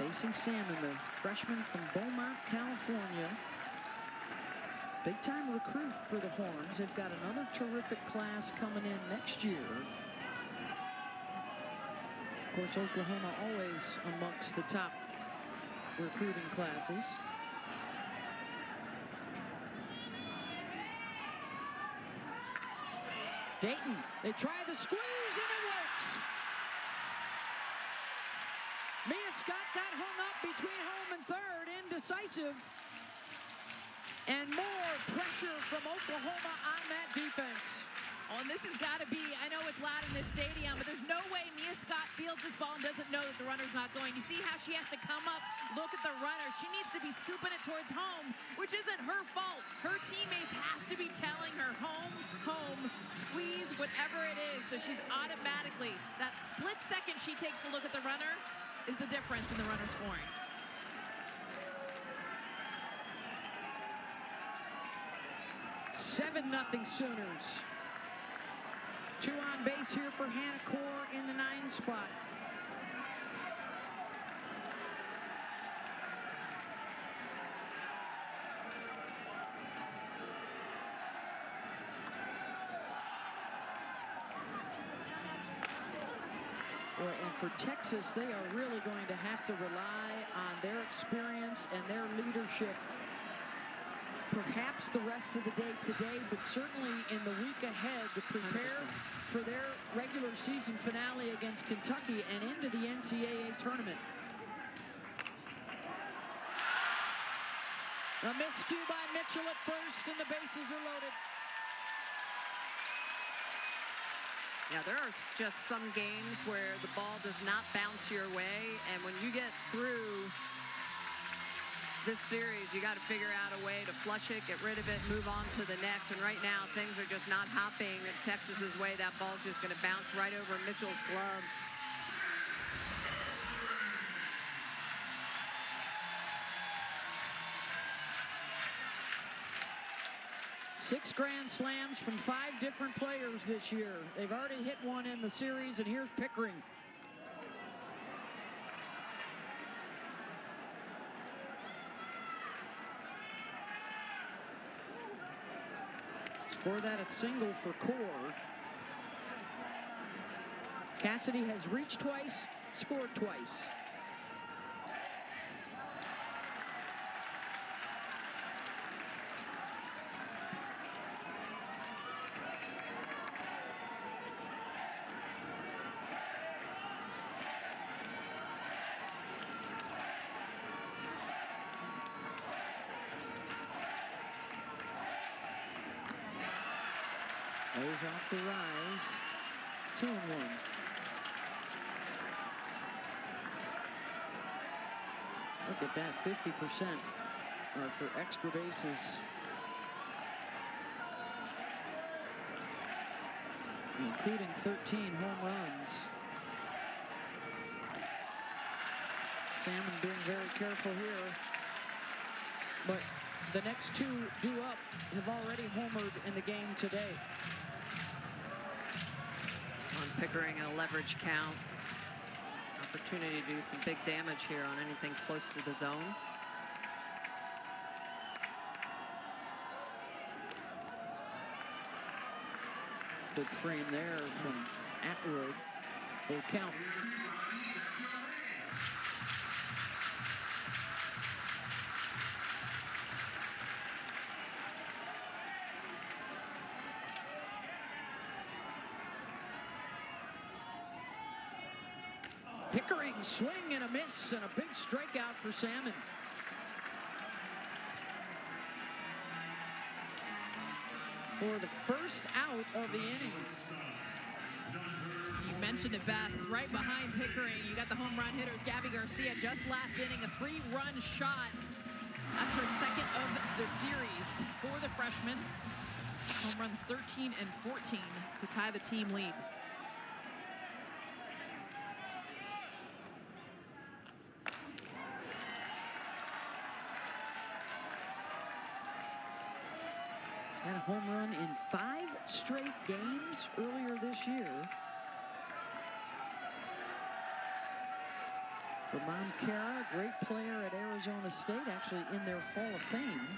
Facing Salmon, the freshman from Beaumont, California. Big-time recruit for the Horns. They've got another terrific class coming in next year. Of course, Oklahoma always amongst the top recruiting classes. Dayton, they try the squeeze and it works. Mia Scott got hung up between home and third, indecisive. And more pressure from Oklahoma on that defense. Oh, and this has got to be, I know it's loud in this stadium, but there's no way Mia Scott fields this ball and doesn't know that the runner's not going. You see how she has to come up, look at the runner. She needs to be scooping it towards home, which isn't her fault. Her teammates have to be telling her home, home, squeeze, whatever it is. So she's automatically, that split second she takes a look at the runner is the difference in the runner scoring. 7-0 Sooners. 2 on base here for Hannah Core in the 9 spot. Well, and for Texas, they are really going to have to rely on their experience and their leadership. Perhaps the rest of the day today, but certainly in the week ahead to prepare for their regular season finale against Kentucky and into the NCAA tournament. A miscue by Mitchell at first, and the bases are loaded. Yeah, there are just some games where the ball does not bounce your way, and when you get through this series, you got to figure out a way to flush it, get rid of it, move on to the next. And right now, things are just not hopping Texas's way. That ball's just going to bounce right over Mitchell's glove. Six grand slams from 5 different players this year. They've already hit one in the series, and here's Pickering. Score that a single for Core. Cassidy has reached twice, scored twice. Goes off the rise. 2-1. Look at that, 50% are for extra bases. Including 13 home runs. Salmon being very careful here. But the next 2 due up have already homered in the game today. On Pickering and a leverage count. Opportunity to do some big damage here on anything close to the zone. Good frame there from Atwood. Full count. Pickering swing and a miss and a big strikeout for Salmon. For the first out of the inning. You mentioned it, Beth, right behind Pickering. You got the home run hitters, Gabby Garcia, just last inning, a 3-run shot. That's her second of the series for the freshman. Home runs 13 and 14 to tie the team lead. Had a home run in 5 straight games earlier this year. Her mom, Kara, a great player at Arizona State, actually in their Hall of Fame.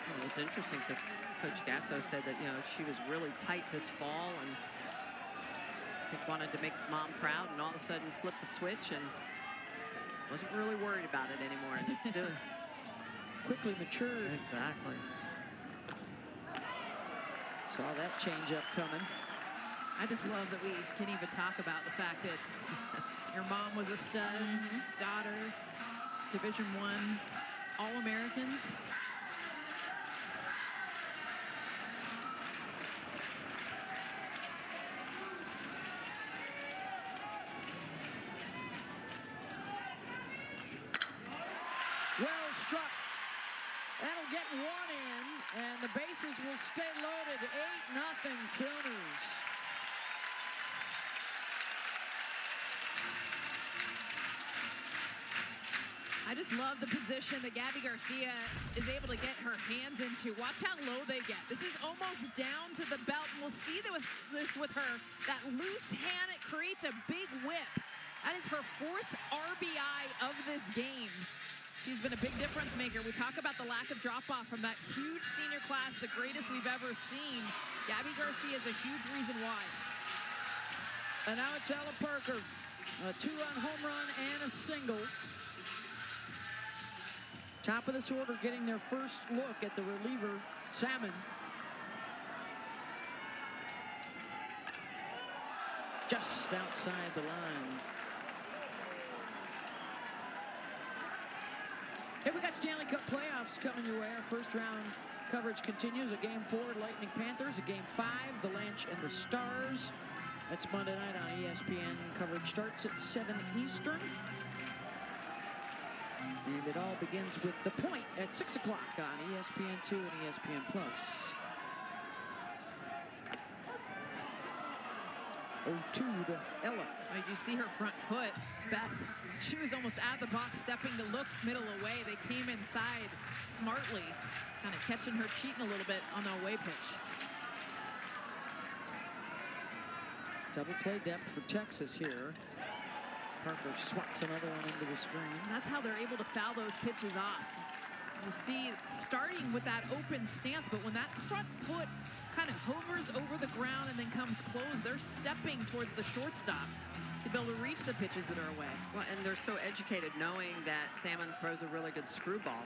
Well, it was interesting because Coach Gasso said that, you know, she was really tight this fall and I think wanted to make mom proud, and all of a sudden flipped the switch and wasn't really worried about it anymore. And it's doing Quickly matured. exactly. Saw that change up coming. I just love that we can even talk about the fact that your mom was a stud, daughter, Division I, All-Americans. Well struck. That'll get one in, and the bases will stay loaded. 8-0 Sooners. I just love the position that Gabby Garcia is able to get her hands into. Watch how low they get. This is almost down to the belt, and we'll see that with her. That loose hand, it creates a big whip. That is her 4th RBI of this game. She's been a big difference maker. We talk about the lack of drop-off from that huge senior class, the greatest we've ever seen. Gabby Garcia is a huge reason why. And now it's Ella Parker. A 2-run home run and a single. Top of this order getting their first look at the reliever, Salmon. Just outside the line. Hey, we got Stanley Cup playoffs coming your way. Our first round coverage continues. A game 4, Lightning Panthers. A game 5, the Lanch and the Stars. That's Monday night on ESPN. Coverage starts at 7 Eastern. And it all begins with The Point at 6 o'clock on ESPN2 and ESPN+. Oh, 2 to Ella. Did you see her front foot, Beth? She was almost out of the box, stepping to look middle away. They came inside smartly, kind of catching her cheating a little bit on the away pitch. Double play depth for Texas here. Parker swats another one into the screen. And that's how they're able to foul those pitches off. You see, starting with that open stance, but when that front foot kind of hovers over the ground and then comes close, they're stepping towards the shortstop to be able to reach the pitches that are away. Well, and they're so educated knowing that Salmon throws a really good screwball,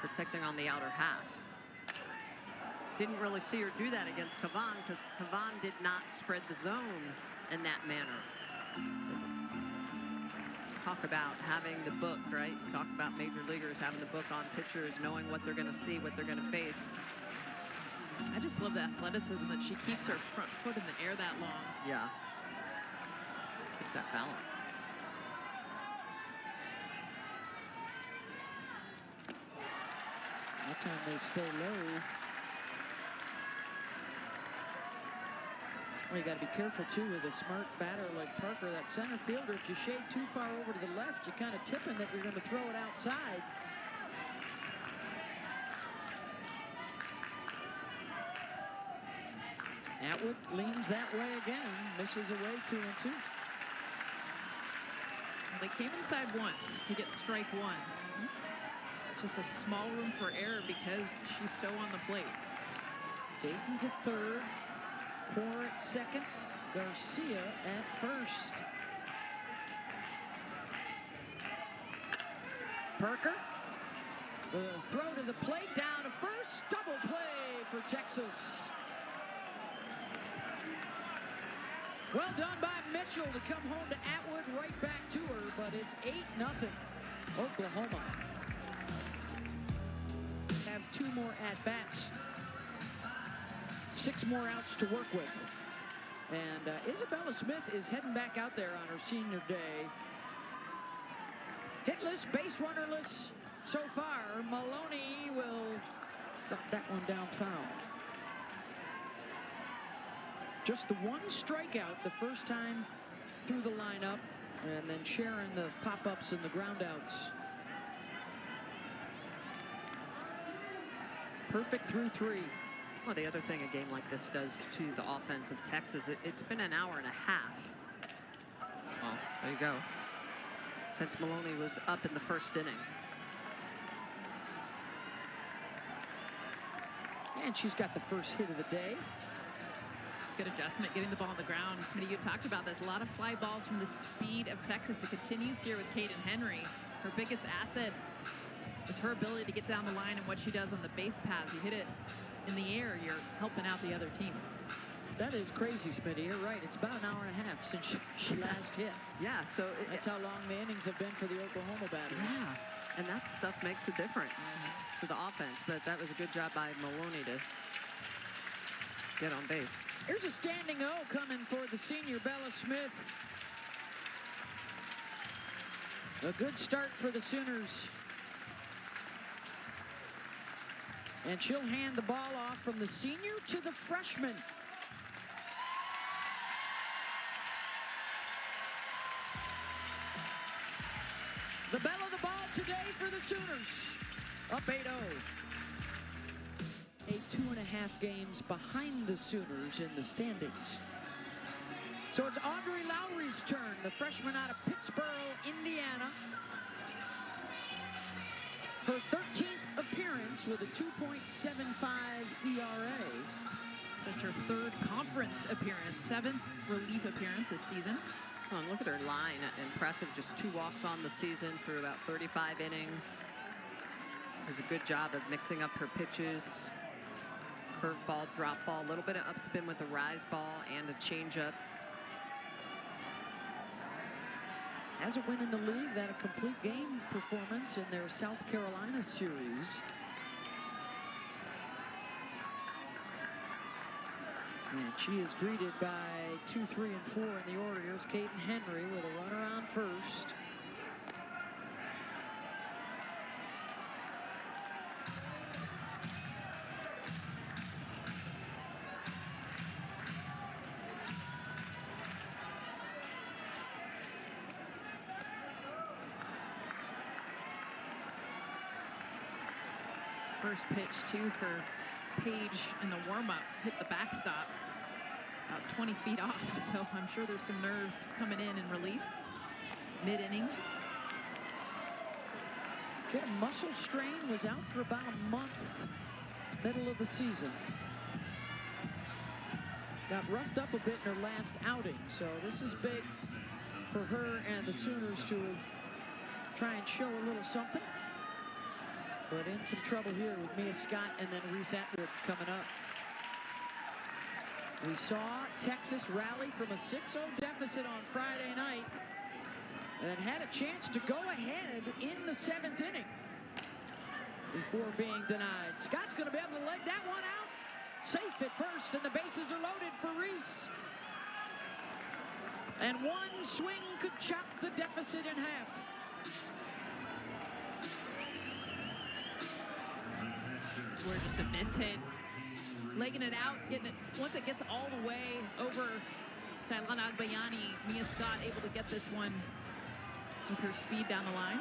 protecting on the outer half. Didn't really see her do that against Cavan because Cavan did not spread the zone in that manner. So, talk about having the book, right? Talk about major leaguers having the book on pitchers, knowing what they're going to see, what they're going to face. I just love the athleticism that she keeps her front foot in the air that long. Yeah. Keeps that balance. That time they stay low. Well, you got to be careful, too, with a smart batter like Parker. That center fielder, if you shade too far over to the left, you're kind of tipping that you're going to throw it outside. Atwood leans that way again, misses away 2-2. They came inside once to get strike 1. It's just a small room for error because she's so on the plate. Dayton's at third, Poor at second, Garcia at first. Parker, the throw to the plate, down to first, double play for Texas. Well done by Mitchell to come home to Atwood, right back to her, but it's 8-0 Oklahoma. Have 2 more at-bats. 6 more outs to work with. And Isabella Smith is heading back out there on her senior day. Hitless, base runnerless so far. Maloney will drop that one down foul. Just the 1 strikeout the first time through the lineup, and then sharing the pop-ups and the groundouts. Perfect through 3. Well, the other thing a game like this does to the offense of Texas, it's been an hour and a half. Well, there you go. Since Maloney was up in the first inning. And she's got the first hit of the day. Good adjustment, getting the ball on the ground. Smitty, you talked about this. A lot of fly balls from the speed of Texas. It continues here with Kaden Henry. Her biggest asset is her ability to get down the line and what she does on the base paths. You hit it in the air, you're helping out the other team. That is crazy, Smitty. You're right. It's about an hour and a half since she last hit. Yeah, so that's how long the innings have been for the Oklahoma batters. Yeah, and that stuff makes a difference to the offense. But that was a good job by Maloney to get on base. Here's a standing O coming for the senior Bella Smith. A good start for the Sooners. And she'll hand the ball off from the senior to the freshman. The bell of the ball today for the Sooners. Up 8-0. 2.5 games behind the Sooners in the standings. So it's Audrey Lowry's turn, the freshman out of Pittsboro, Indiana. Her 13th appearance with a 2.75 ERA. Just her third conference appearance, 7th relief appearance this season. Oh, and look at her line. Impressive. Just 2 walks on the season through about 35 innings. Does a good job of mixing up her pitches. Curveball, drop ball, a little bit of upspin with a rise ball and a changeup. Has a win in the league, that a complete game performance in their South Carolina series. And she is greeted by 2, 3, and 4 in the order. Here's Kaden Henry with a runner on first. First pitch, too, for Page in the warm-up. Hit the backstop about 20 feet off, so I'm sure there's some nerves coming in relief. Mid-inning. She had a muscle strain, was out for about a month, middle of the season. Got roughed up a bit in her last outing, so this is big for her and the Sooners to try and show a little something. But in some trouble here with Mia Scott and then Reese Atwood coming up. We saw Texas rally from a 6-0 deficit on Friday night and had a chance to go ahead in the 7th inning before being denied. Scott's going to be able to leg that one out. Safe at first, and the bases are loaded for Reese. And one swing could chop the deficit in half. Where just a miss hit, legging it out, getting it, once it gets all the way over Tailana Agbayani, Mia Scott able to get this one with her speed down the line.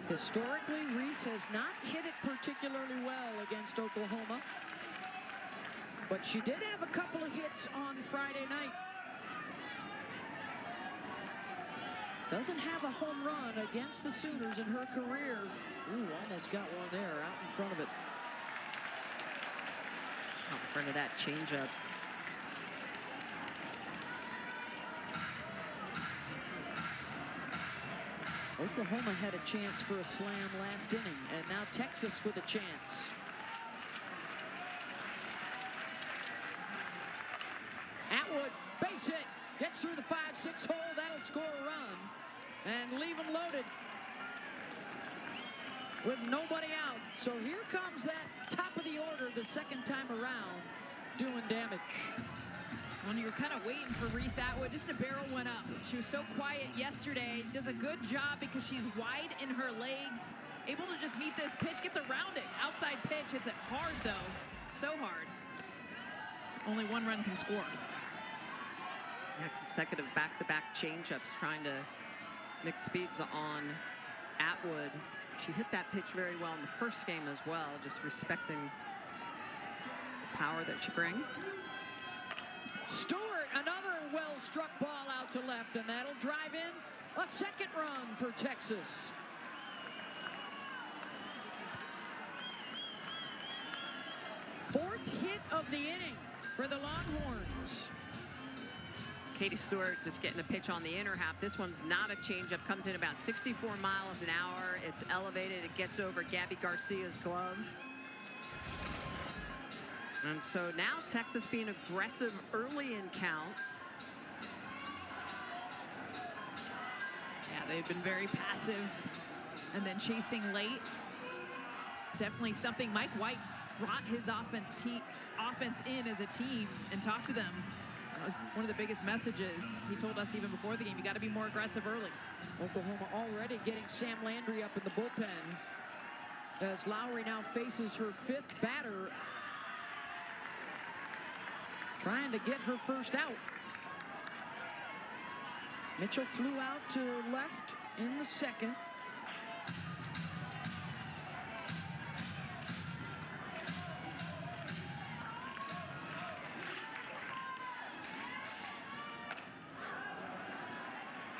Historically, Reese has not hit it particularly well against Oklahoma, but she did have a couple of hits on Friday night. Doesn't have a home run against the Sooners in her career. Ooh, almost got one there out in front of it. Out in front of that changeup. Oklahoma had a chance for a slam last inning, and now Texas with a chance. Atwood, base hit, gets through the 5-6 hole. That'll score a run and leave them loaded with nobody out. So here comes that top of the order the second time around, doing damage. When you're kind of waiting for Reese Atwood, just a barrel went up. She was so quiet yesterday, does a good job because she's wide in her legs, able to just meet this pitch, gets around it. Outside pitch, hits it hard though, so hard. Only one run can score. Yeah, consecutive back-to-back changeups, trying to mix speeds on Atwood. She hit that pitch very well in the first game as well, just respecting the power that she brings. Stewart, another well-struck ball out to left, and that'll drive in a second run for Texas. Fourth hit of the inning for the Longhorns. Katie Stewart just getting a pitch on the inner half. This one's not a changeup. Comes in about 64 miles an hour. It's elevated. It gets over Gabby Garcia's glove. And so now Texas being aggressive early in counts. Yeah, they've been very passive and then chasing late. Definitely something Mike White brought his offense in as a team and talked to them. That was one of the biggest messages he told us even before the game. You got to be more aggressive early. Oklahoma already getting Sam Landry up in the bullpen as Lowry now faces her fifth batter, trying to get her first out. Mitchell flew out to left in the second.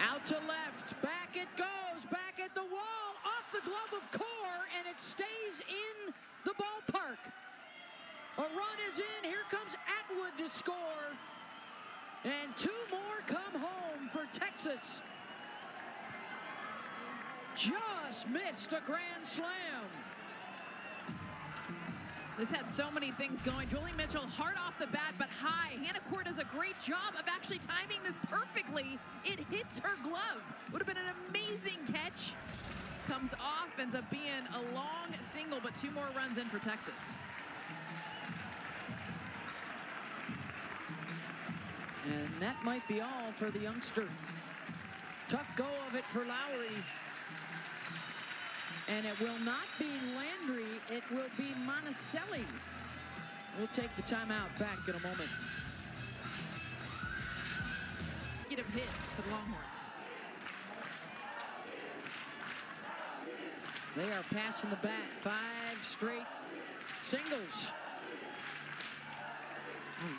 Out to left, back it goes, back at the wall, off the glove of Core, and it stays in the ballpark. A run is in, here comes Atwood to score, and two more come home for Texas. Just missed a grand slam. This had so many things going. Julie Mitchell hard off the bat, but high. Hannah Core does a great job of actually timing this perfectly. It hits her glove. Would have been an amazing catch. Comes off, ends up being a long single, but two more runs in for Texas. And that might be all for the youngster. Tough go of it for Lowry. And it will not be Landry, it will be Monticelli. We'll take the timeout back in a moment. Get a hit for the Longhorns. They are passing the bat, 5 straight singles.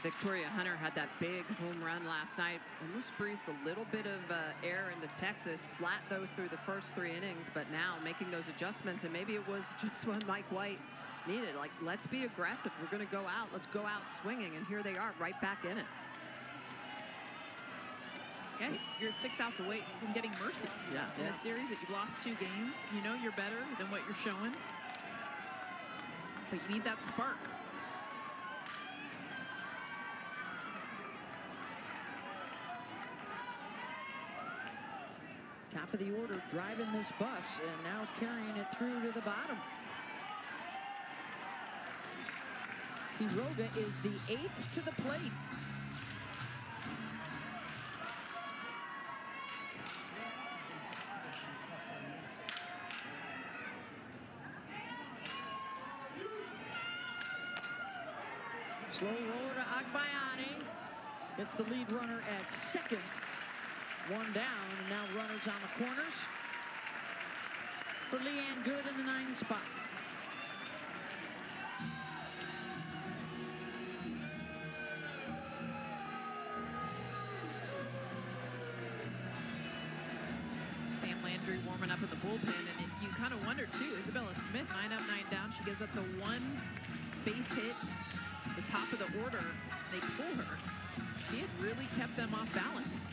Victoria Hunter had that big home run last night. Almost breathed a little bit of air into Texas. Flat, though, through the first 3 innings. But now making those adjustments, and maybe it was just what Mike White needed. Like, let's be aggressive. We're going to go out. Let's go out swinging. And here they are right back in it. Yeah, you're 6 outs away from getting mercy. Yeah. In a series that you've lost 2 games. You know you're better than what you're showing. But you need that spark. Top of the order, driving this bus, and now carrying it through to the bottom. Quiroga is the 8th to the plate. Slow roller to Agbayani. Gets the lead runner at second. 1 down, and now runners on the corners for Leanne Good in the 9 spot. Sam Landry warming up in the bullpen, and you kind of wonder too. Isabella Smith, 9 up, 9 down. She gives up the 1 base hit, the top of the order. They pull her. She had really kept them off balance.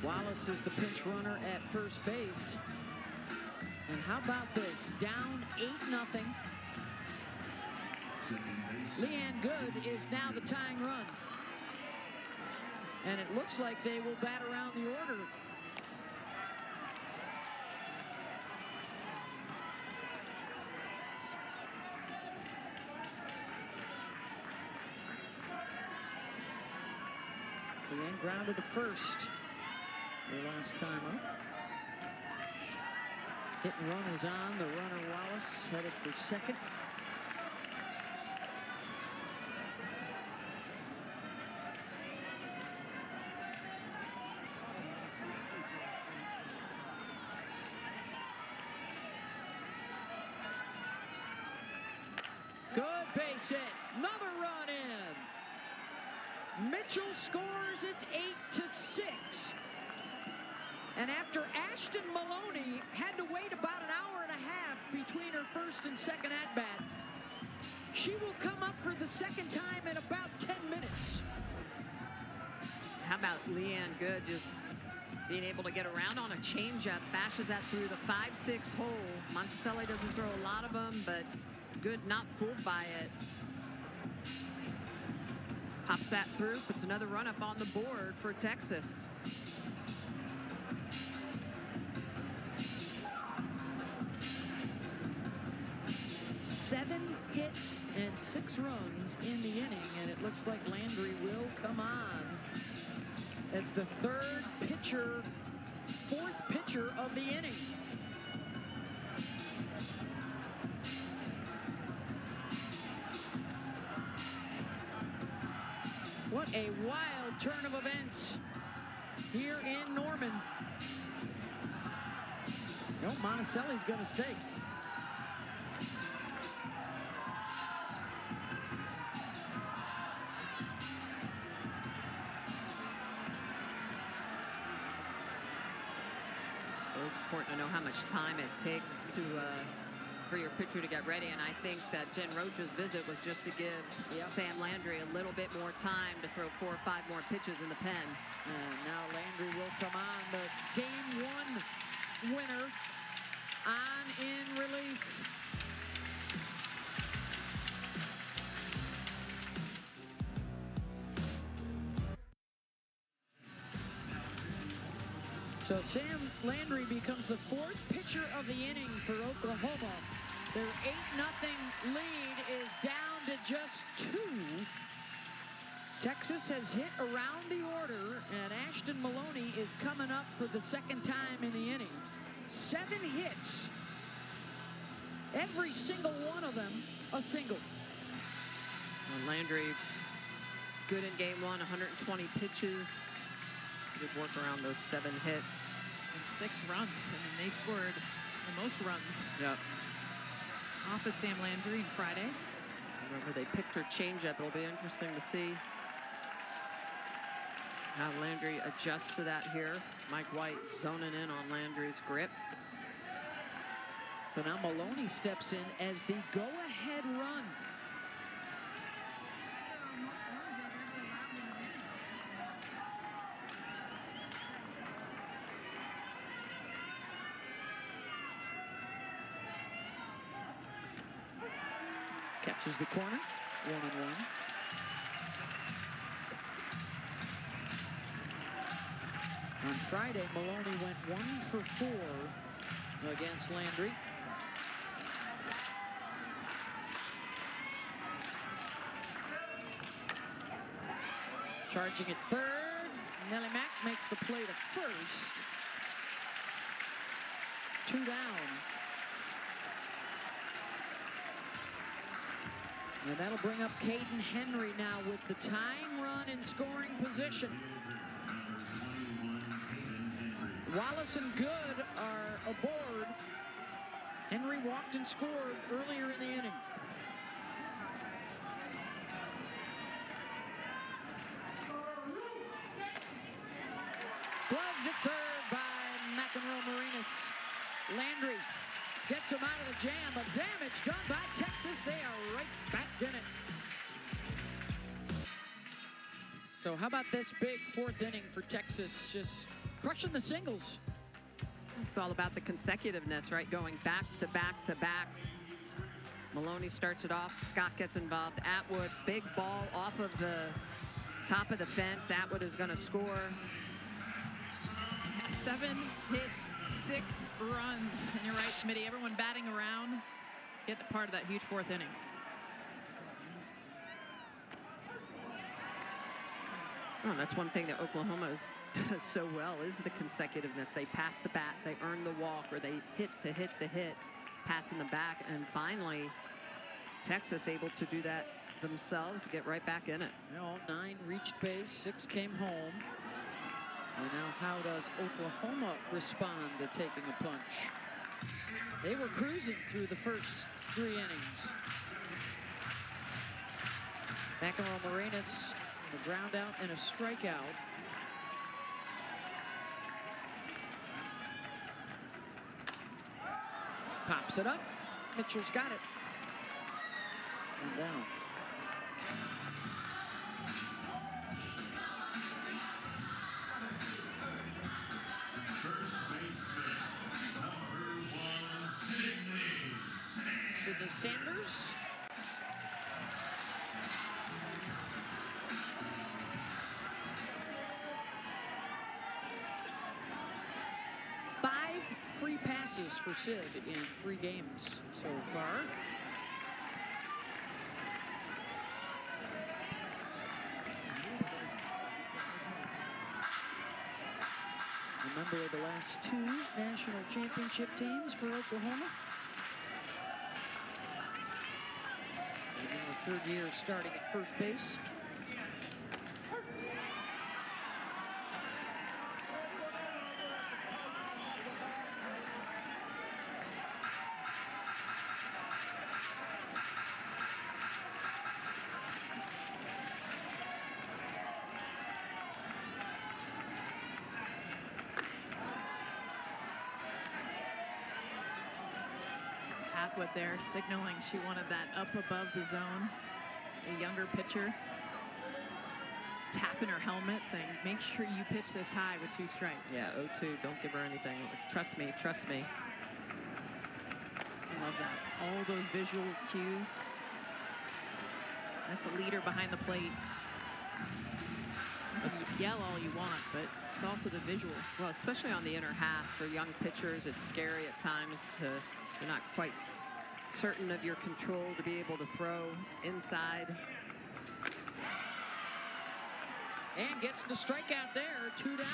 Wallace is the pinch runner at first base. And how about this? Down 8-0. Leanne Good is now the tying run. And it looks like they will bat around the order. Leanne grounded to first. Their last time up. Hit and run is on. The runner Wallace headed for second. base hit. Another run in. Mitchell scores. It's 8-6. And after Ashton Maloney had to wait about an hour and a half between her first and second at-bat, she will come up for the second time in about 10 minutes. How about Leanne Good just being able to get around on a changeup, bashes that through the 5-6 hole. Monticelli doesn't throw a lot of them, but Good not fooled by it. Pops that through, puts another run up on the board for Texas. Seven hits and 6 runs in the inning, and it looks like Landry will come on as the fourth pitcher of the inning. What a wild turn of events here in Norman. No, Monticelli's going to stay. It's important to know how much time it takes to for your pitcher to get ready, and I think that Jen Roach's visit was just to give Sam Landry a little bit more time to throw 4 or 5 more pitches in the pen. And now Landry will come on, the Game 1 winner on in relief. So Sam Landry becomes the 4th pitcher of the inning for Oklahoma. Their 8-0 lead is down to just 2. Texas has hit around the order, and Ashton Maloney is coming up for the second time in the inning. 7 hits. Every single one of them a single. Well, Landry, good in Game 1, 120 pitches. Good work around those 7 hits. And 6 runs. I mean, they scored the most runs. Yep. Off of Sam Landry on Friday. Remember, they picked her changeup. It'll be interesting to see how Landry adjusts to that here. Mike White zoning in on Landry's grip. So now Maloney steps in as the go-ahead run. Catches the corner, 1-1. On Friday, Maloney went 1 for 4 against Landry. Charging at third, Nellie Mack makes the play to first. 2 down. And that'll bring up Caden Henry now with the tying run in scoring position. Wallace and Good are aboard. Henry walked and scored earlier in the inning. Gloved at third by McEnroe Marinas. Landry gets him out of the jam, but damage done by Texas. They are right back in it. So how about this big 4th inning for Texas, just crushing the singles. It's all about the consecutiveness, right? Going back to back to backs. Maloney starts it off. Scott gets involved. Atwood, big ball off of the top of the fence. Atwood is going to score. 7 hits, 6 runs. And you're right, Smitty, everyone batting around. Get the part of that huge 4th inning. Oh, that's one thing that Oklahoma does so well is the consecutiveness. They pass the bat, they earn the walk, or they hit the hit, pass in the back, and finally Texas able to do that themselves, get right back in it. All 9 reached base, 6 came home. And now how does Oklahoma respond to taking a punch? They were cruising through the first 3 innings. McEnroe-Morenas, a ground out and a strikeout. Pops it up. Pitcher's got it. And down. Sydney Sanders. Five free passes for Sid in 3 games so far. A member of the last 2 national championship teams for Oklahoma. In the 3rd year starting at first base. What they're signaling, she wanted that up above the zone. A younger pitcher tapping her helmet saying, make sure you pitch this high with 2 strikes. Yeah, 0-2, don't give her anything. Trust me, trust me. I love that. All those visual cues. That's a leader behind the plate. You can yell all you want, but it's also the visual. Well, especially on the inner half for young pitchers, it's scary at times. You're not quite certain of your control to be able to throw inside. And gets the strikeout there, 2 down.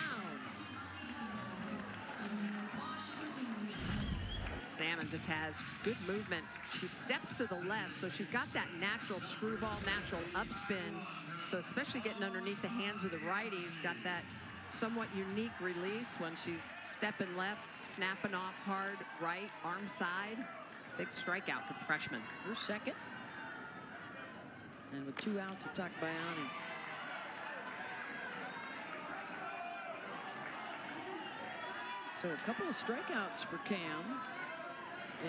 Salmon just has good movement. She steps to the left, so she's got that natural screwball, natural upspin. So especially getting underneath the hands of the righties, got that somewhat unique release when she's stepping left, snapping off hard right, arm side. Big strikeout for the freshman. Her second. And with 2 outs, it's Akbayani. So a couple of strikeouts for Cam.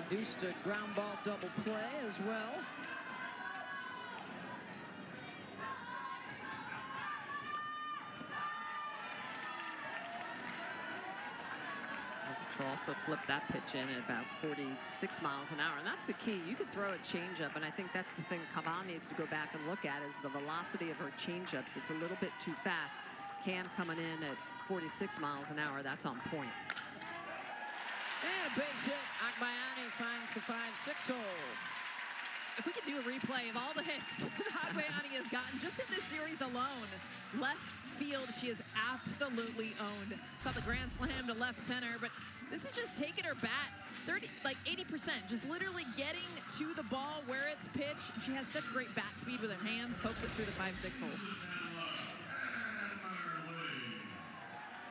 Induced a ground ball double play as well. She'll also flip that pitch in at about 46 miles an hour. And that's the key. You could throw a changeup, and I think that's the thing Kavan needs to go back and look at is the velocity of her changeups. It's a little bit too fast. Cam coming in at 46 miles an hour. That's on point. And a base hit. Akbayani finds the 5-6 hole. If we could do a replay of all the hits that Akbayani has gotten just in this series alone, left field she is absolutely owned. Saw the grand slam to left center, but this is just taking her bat 80%, just literally getting to the ball where it's pitched. She has such great bat speed with her hands, poked it through the 5-6 hole.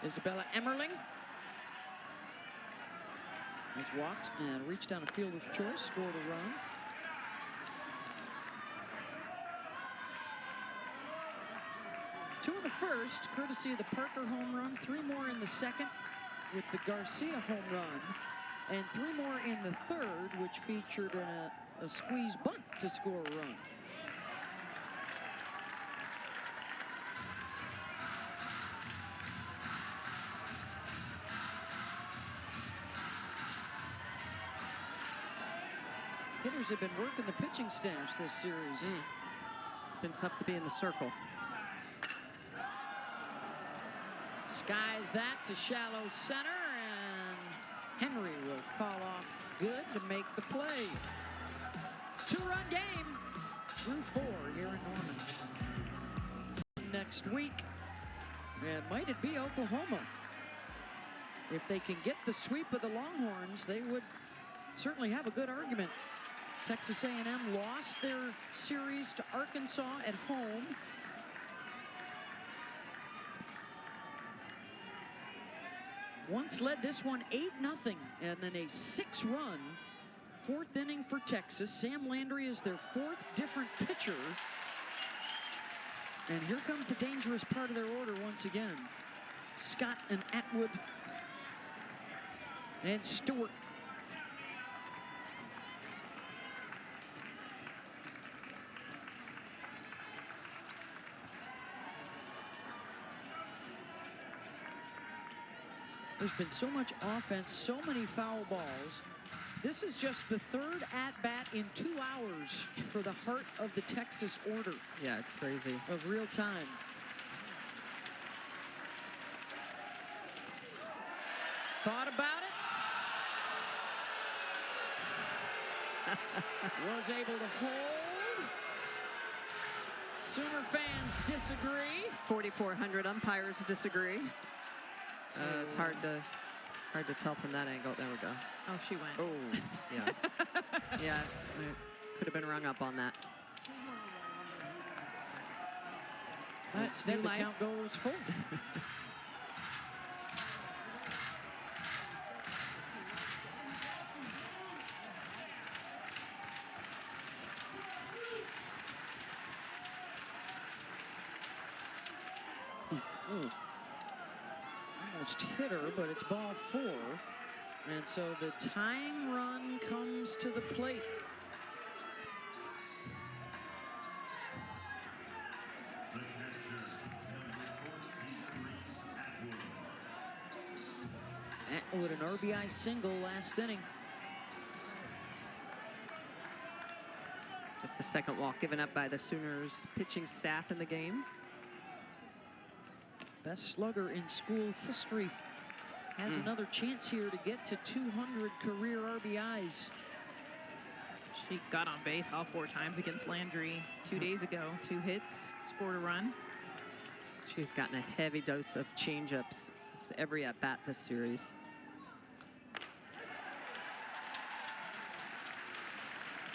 Isabella Emmerling has walked and reached down a fielder's choice, scored a run. Two in the first, courtesy of the Parker home run, 3 more in the second with the Garcia home run, and 3 more in the third, which featured a squeeze bunt to score a run. Hitters have been working the pitching staffs this series. It's been tough to be in the circle. Skies that to shallow center, and Henry will call off good to make the play. 2-run game through 4 here in Norman. Next week, and might it be Oklahoma? If they can get the sweep of the Longhorns, they would certainly have a good argument. Texas A&M lost their series to Arkansas at home. Once led this one 8-0, and then a 6-run 4th inning for Texas. Sam Landry is their 4th different pitcher And here comes the dangerous part of their order once again. Scott and Atwood and Stewart. There's been so much offense, so many foul balls. This is just the third at-bat in 2 hours for the heart of the Texas order. Yeah, it's crazy. Of real time. Thought about it. Was able to hold. Sooner fans disagree. 4,400 umpires disagree. It's hard to tell from that angle. There we go. Oh, she went. Oh, yeah. Yeah, could have been rung up on that. Instead, the count goes full. Almost hit her, but it's ball 4. And so the tying run comes to the plate. Atwood, an RBI single last inning. Just the second walk given up by the Sooners pitching staff in the game. Best slugger in school history has another chance here to get to 200 career RBIs. She got on base all 4 times against Landry 2 days ago. 2 hits, scored a run. She's gotten a heavy dose of changeups just every at-bat this series.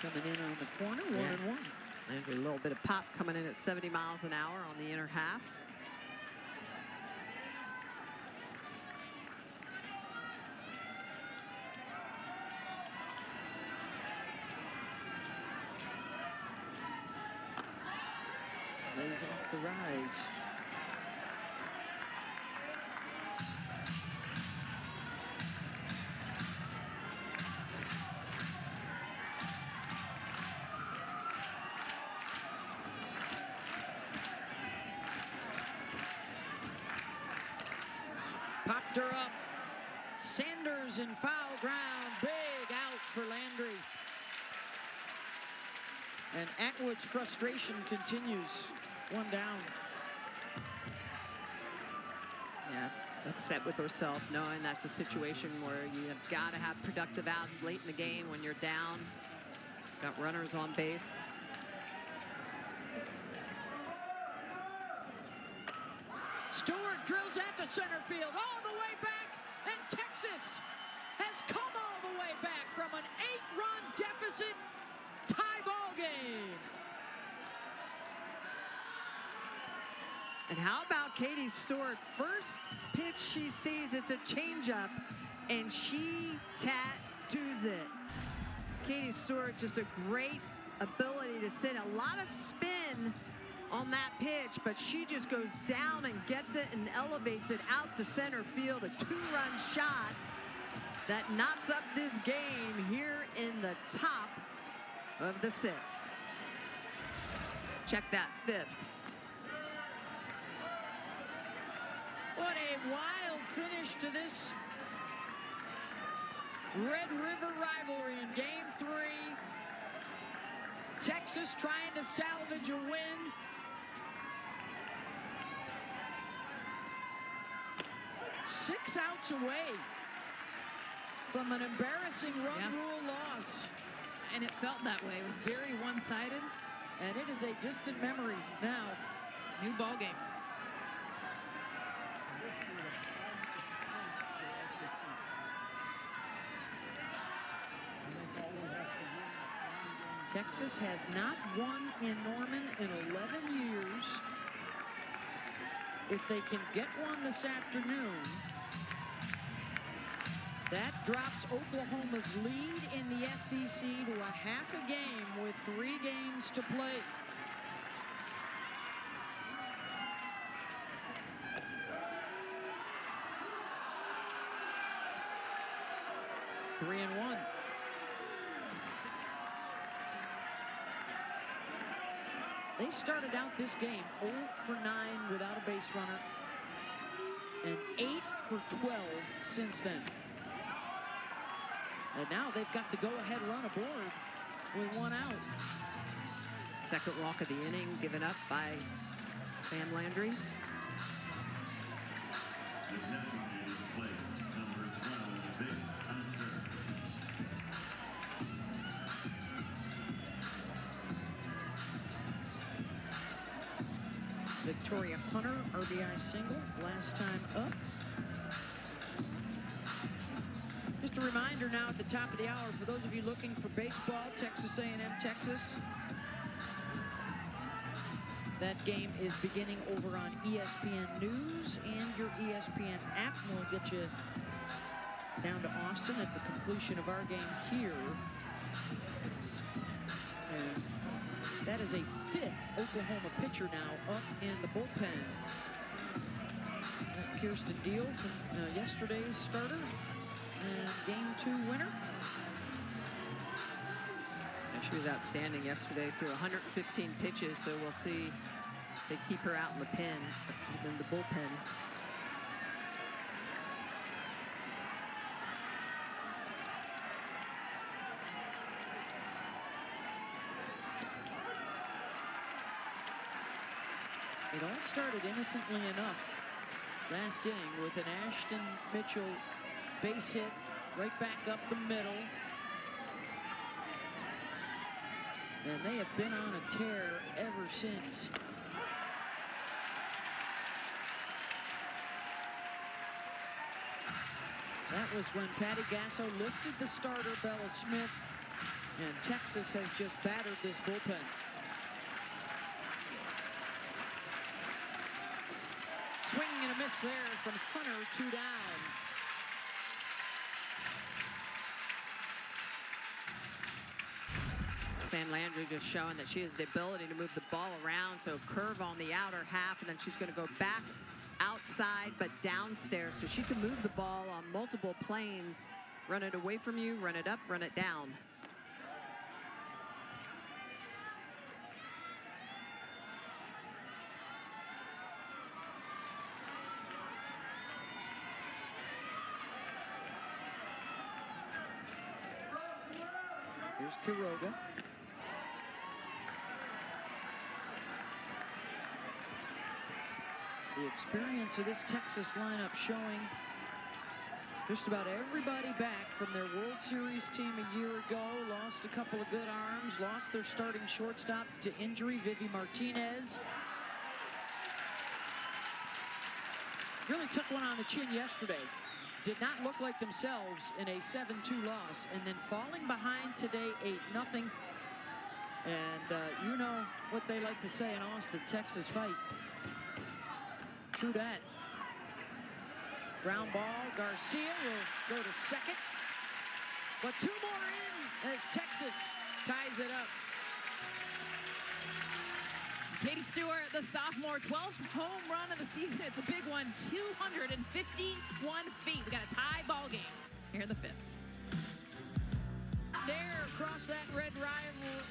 Coming in on the corner, 1-1. And a little bit of pop coming in at 70 miles an hour on the inner half. Lays off the rise. Popped her up. Sanders in foul ground. Big out for Landry. And Atwood's frustration continues. 1 down. Yeah, upset with herself, knowing that's a situation where you have got to have productive outs late in the game when you're down. Got runners on base. Stewart drills that to center field, all the way back, and Texas has come all the way back from an 8-run deficit. Tie ball game. And how about Katie Stewart? First pitch she sees, it's a changeup, and she tattoos it. Katie Stewart, just a great ability to sit a lot of spin on that pitch, but she just goes down and gets it and elevates it out to center field. A 2-run shot that knocks up this game here in the top of the 6th. Check that 5th. What a wild finish to this Red River rivalry in Game 3. Texas trying to salvage a win. Six outs away from an embarrassing run rule loss. And it felt that way. It was very one-sided. And it is a distant memory now. New ball game. Texas has not won in Norman in 11 years. If they can get one this afternoon, that drops Oklahoma's lead in the SEC to a half a game with 3 games to play. 3-1. They started out this game 0 for 9 without a base runner and 8 for 12 since then. And now they've got the go-ahead run aboard with 1 out. Second walk of the inning given up by Sam Landry. Victoria Hunter, RBI single, last time up. Just a reminder now at the top of the hour, for those of you looking for baseball, Texas A&M, Texas. That game is beginning over on ESPN News and your ESPN app. And we'll get you down to Austin at the completion of our game here. And that is a 5th Oklahoma pitcher now up in the bullpen. Kirsten Deal from yesterday's starter and game 2 winner. She was outstanding yesterday through 115 pitches, so we'll see if they keep her out in the pen, in the bullpen. It all started innocently enough last inning with an Ashton Mitchell base hit right back up the middle. And they have been on a tear ever since. That was when Patty Gasso lifted the starter, Bella Smith, and Texas has just battered this bullpen. Swinging and a miss there from Hunter, 2 down. Sam Landry just showing that she has the ability to move the ball around, so curve on the outer half, and then she's going to go back outside but downstairs, so she can move the ball on multiple planes, run it away from you, run it up, run it down. Here's Quiroga. The experience of this Texas lineup showing just about everybody back from their World Series team a year ago. Lost a couple of good arms, lost their starting shortstop to injury, Vivi Martinez. Really took one on the chin yesterday. Did not look like themselves in a 7-2 loss, and then falling behind today 8-0. And you know what they like to say in Austin, Texas fight. True that. Ground ball, Garcia will go to second. But 2 more in as Texas ties it up. Katie Stewart, the sophomore, 12th home run of the season. It's a big one, 251 feet. We got a tie ball game here in the 5th. Dare cross that Red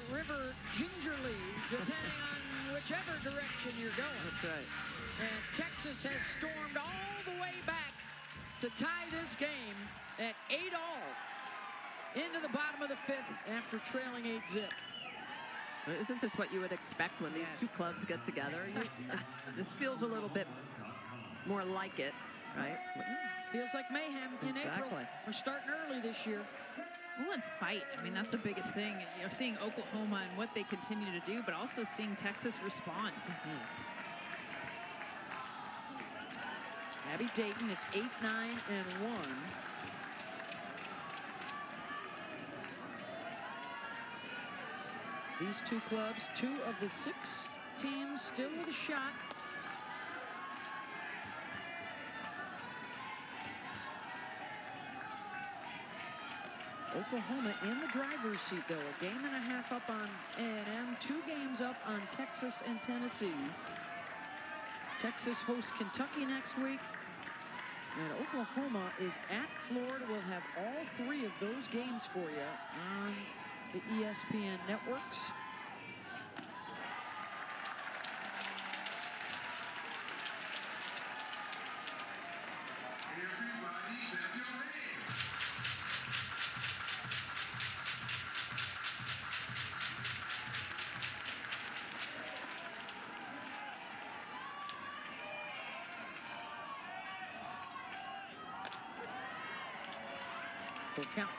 River gingerly, depending on whichever direction you're going. That's right. And Texas has stormed all the way back to tie this game at 8-all into the bottom of the 5th after trailing 8-zip. Isn't this what you would expect when these two clubs get together? This feels a little bit more like it, right? Feels like mayhem in April. We're starting early this year. Well, and fight. I mean, that's the biggest thing. You know, seeing Oklahoma and what they continue to do, but also seeing Texas respond. Abby Dayton, it's 8-9 and 1. These two clubs, 2 of the 6 teams still with a shot. Oklahoma in the driver's seat, though. A game and a half up on A&M, 2 games up on Texas and Tennessee. Texas hosts Kentucky next week. And Oklahoma is at Florida. We'll have all 3 of those games for you on the ESPN networks. Full count.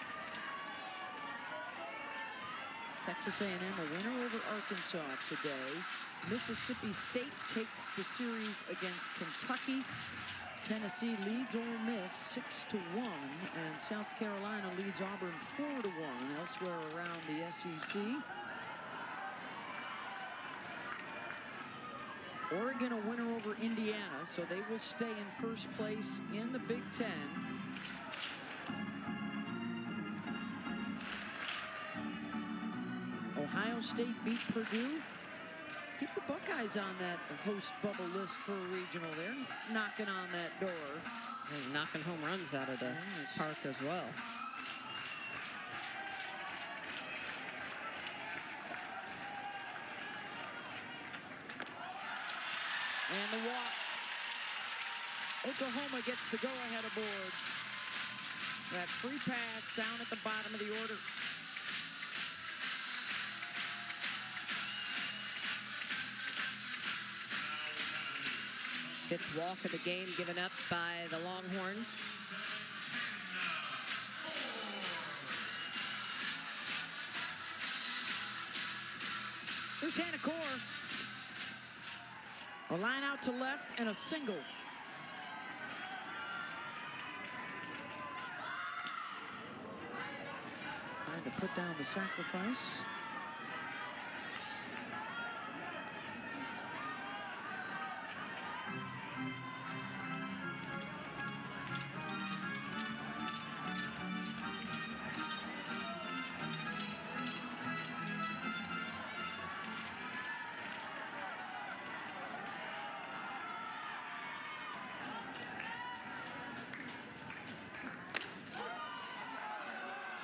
Texas A&M a winner over Arkansas today. Mississippi State takes the series against Kentucky. Tennessee leads Ole Miss 6-1, and South Carolina leads Auburn 4-1 elsewhere around the SEC. Oregon a winner over Indiana, so they will stay in first place in the Big Ten. Ohio State beat Purdue. Keep the Buckeyes on that host bubble list for a regional. They're knocking on that door. And knocking home runs out of the park as well. And the walk. Oklahoma gets the go-ahead aboard. That free pass down at the bottom of the order. Fifth walk of the game given up by the Longhorns. Here's Hannah Core. A line out to left and a single. Trying to put down the sacrifice.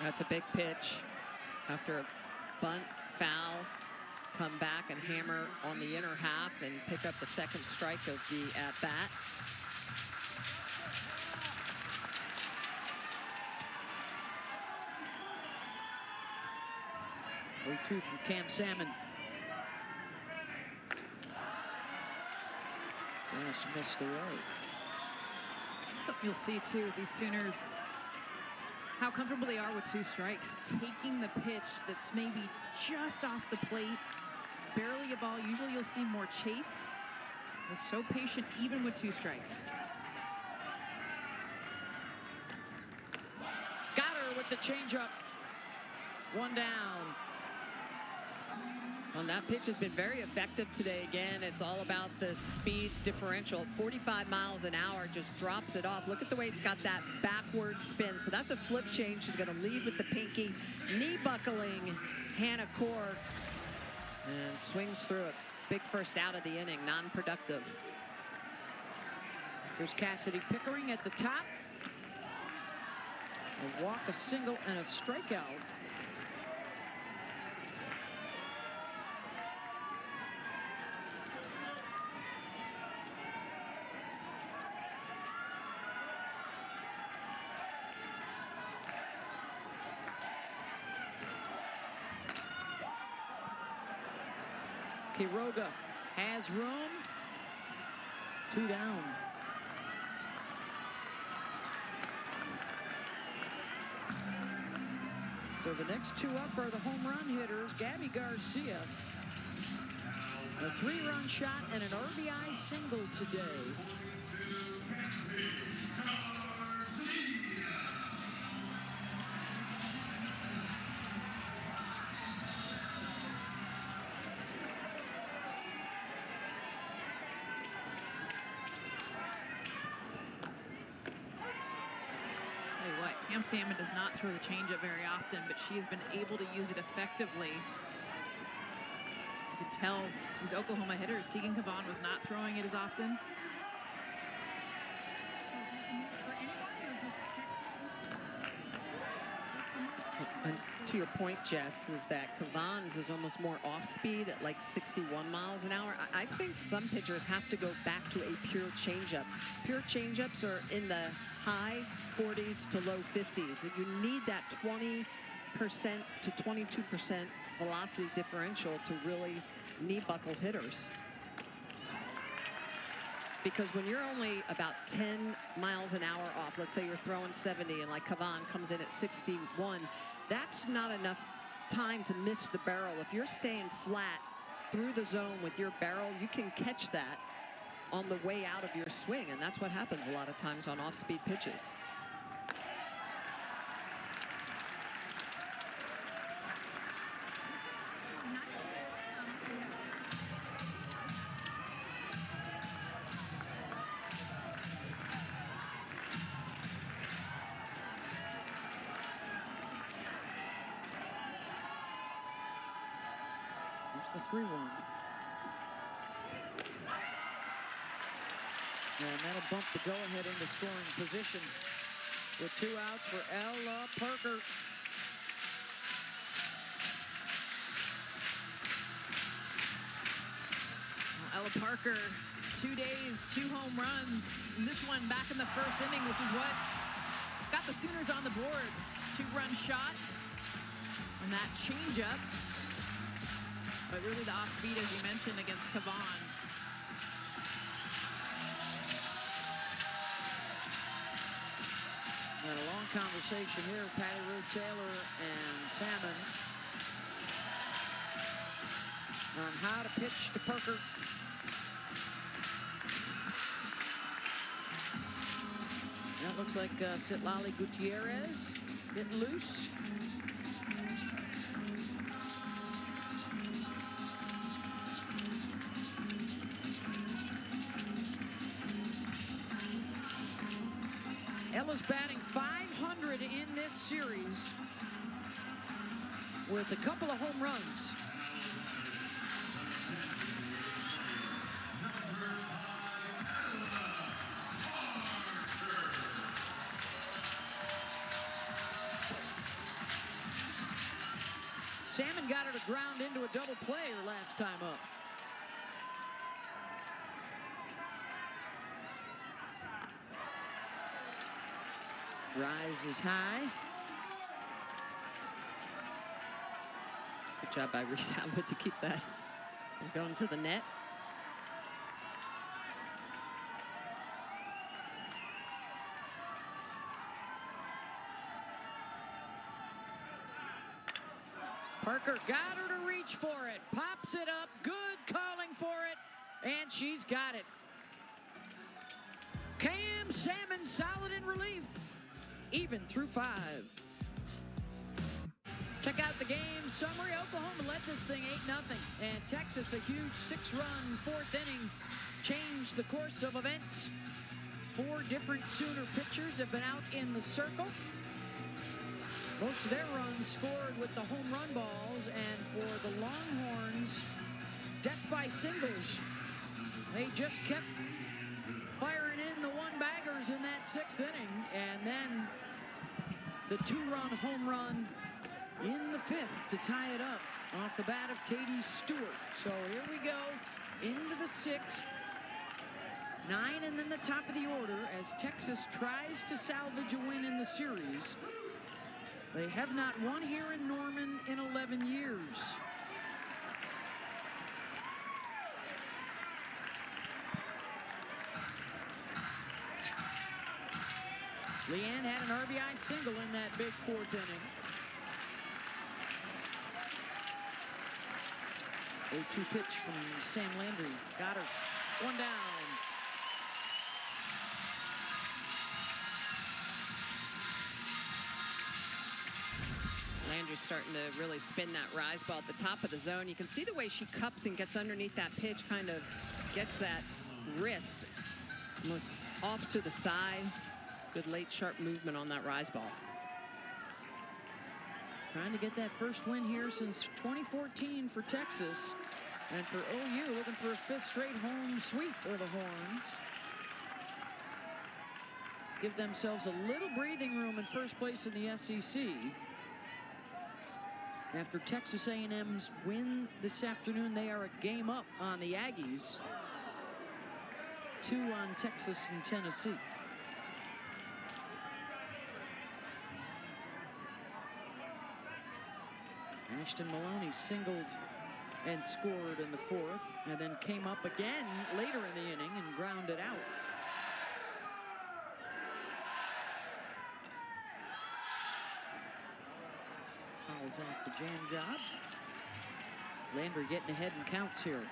That's a big pitch. After a bunt, foul, come back and hammer on the inner half and pick up the second strike of the at-bat. Way two from Cam Salmon. Just missed away. Something you'll see too with these Sooners, how comfortable they are with 2 strikes, taking the pitch that's maybe just off the plate, barely a ball. Usually you'll see more chase. They're so patient even with 2 strikes. Got her with the changeup. 1 down. Well, that pitch has been very effective today. Again, it's all about the speed differential. 45 miles an hour, just drops it off. Look at the way it's got that backward spin. So that's a flip change. She's going to lead with the pinky. Knee buckling Hannah Core. And swings through a big first out of the inning, non-productive. Here's Cassidy Pickering at the top. A walk, a single, and a strikeout. Quiroga has room. 2 down. So the next 2 up are the home run hitters. Gabby Garcia, a 3-run shot and an RBI single today. Cam Salmon does not throw the changeup very often, but she has been able to use it effectively. You can tell these Oklahoma hitters, Tegan Cavan was not throwing it as often. And to your point, Jess, is that Cavans is almost more off-speed at like 61 miles an hour. I think some pitchers have to go back to a pure changeup. Pure changeups are in the high 40s to low 50s. That you need that 20% to 22% velocity differential to really knee buckle hitters. Because when you're only about 10 miles an hour off, let's say you're throwing 70 and like Cavan comes in at 61, that's not enough time to miss the barrel. If you're staying flat through the zone with your barrel, you can catch that on the way out of your swing, and that's what happens a lot of times on off-speed pitches. The 3-1. And that'll bump the go-ahead into scoring position with 2 outs for Ella Parker. Ella Parker, 2 days, 2 home runs. And this one back in the first inning. This is what got the Sooners on the board. 2-run shot. And that changeup. But really the off-speed, as you mentioned, against Cavan. And a long conversation here with Patty Rue Taylor and Salmon on how to pitch to Parker. That looks like Citlali Gutierrez getting loose. Ella's batting .500 in this series with a couple of home runs. Salmon got her to ground into a double play her last time up. Rise is high. Good job by Reese Atwood to keep that from going to the net. Parker got her to reach for it. Pops it up. Good calling for it. And she's got it. Cam Salmon solid in relief. Even through 5. Check out the game summary. Oklahoma led this thing 8-0. And Texas, a huge 6-run 4th inning, changed the course of events. 4 different Sooner pitchers have been out in the circle. Most of their runs scored with the home run balls, and for the Longhorns, death by singles. They just kept firing in the one-baggers in that 6th inning, and then the 2-run home run in the 5th to tie it up off the bat of Katie Stewart. So here we go into the 6th. 9 and then the top of the order as Texas tries to salvage a win in the series. They have not won here in Norman in 11 years. Leanne had an RBI single in that big 4th inning. 0-2 pitch from Sam Landry. Got her. 1 down. Landry's starting to really spin that rise ball at the top of the zone. You can see the way she cups and gets underneath that pitch, kind of gets that wrist almost off to the side. Good late sharp movement on that rise ball. Trying to get that first win here since 2014 for Texas. And for OU, looking for a 5th straight home sweep for the Horns. Give themselves a little breathing room in first place in the SEC. After Texas A&M's win this afternoon, they are a game up on the Aggies. 2 on Texas and Tennessee. Ashton Maloney singled and scored in the 4th, and then came up again later in the inning and grounded out. Fouls off the jam job. Landry getting ahead in counts here.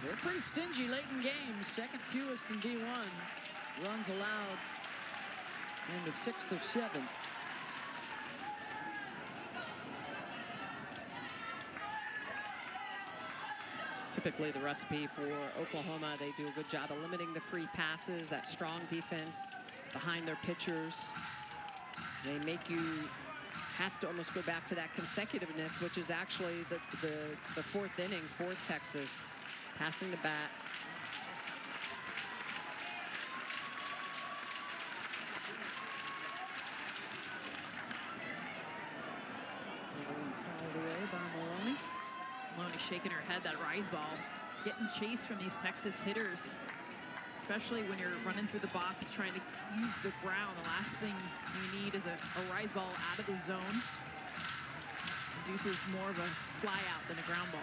They're pretty stingy late in games. Second fewest in D1. Runs allowed in the 6th or 7th. It's typically the recipe for Oklahoma. They do a good job of limiting the free passes, that strong defense behind their pitchers. They make you have to almost go back to that consecutiveness, which is actually the 4th inning for Texas. Passing the bat. Fouled away by Maloney. Maloney shaking her head, that rise ball. Getting chased from these Texas hitters, especially when you're running through the box trying to use the ground. The last thing you need is a rise ball out of the zone. Induces more of a fly out than a ground ball.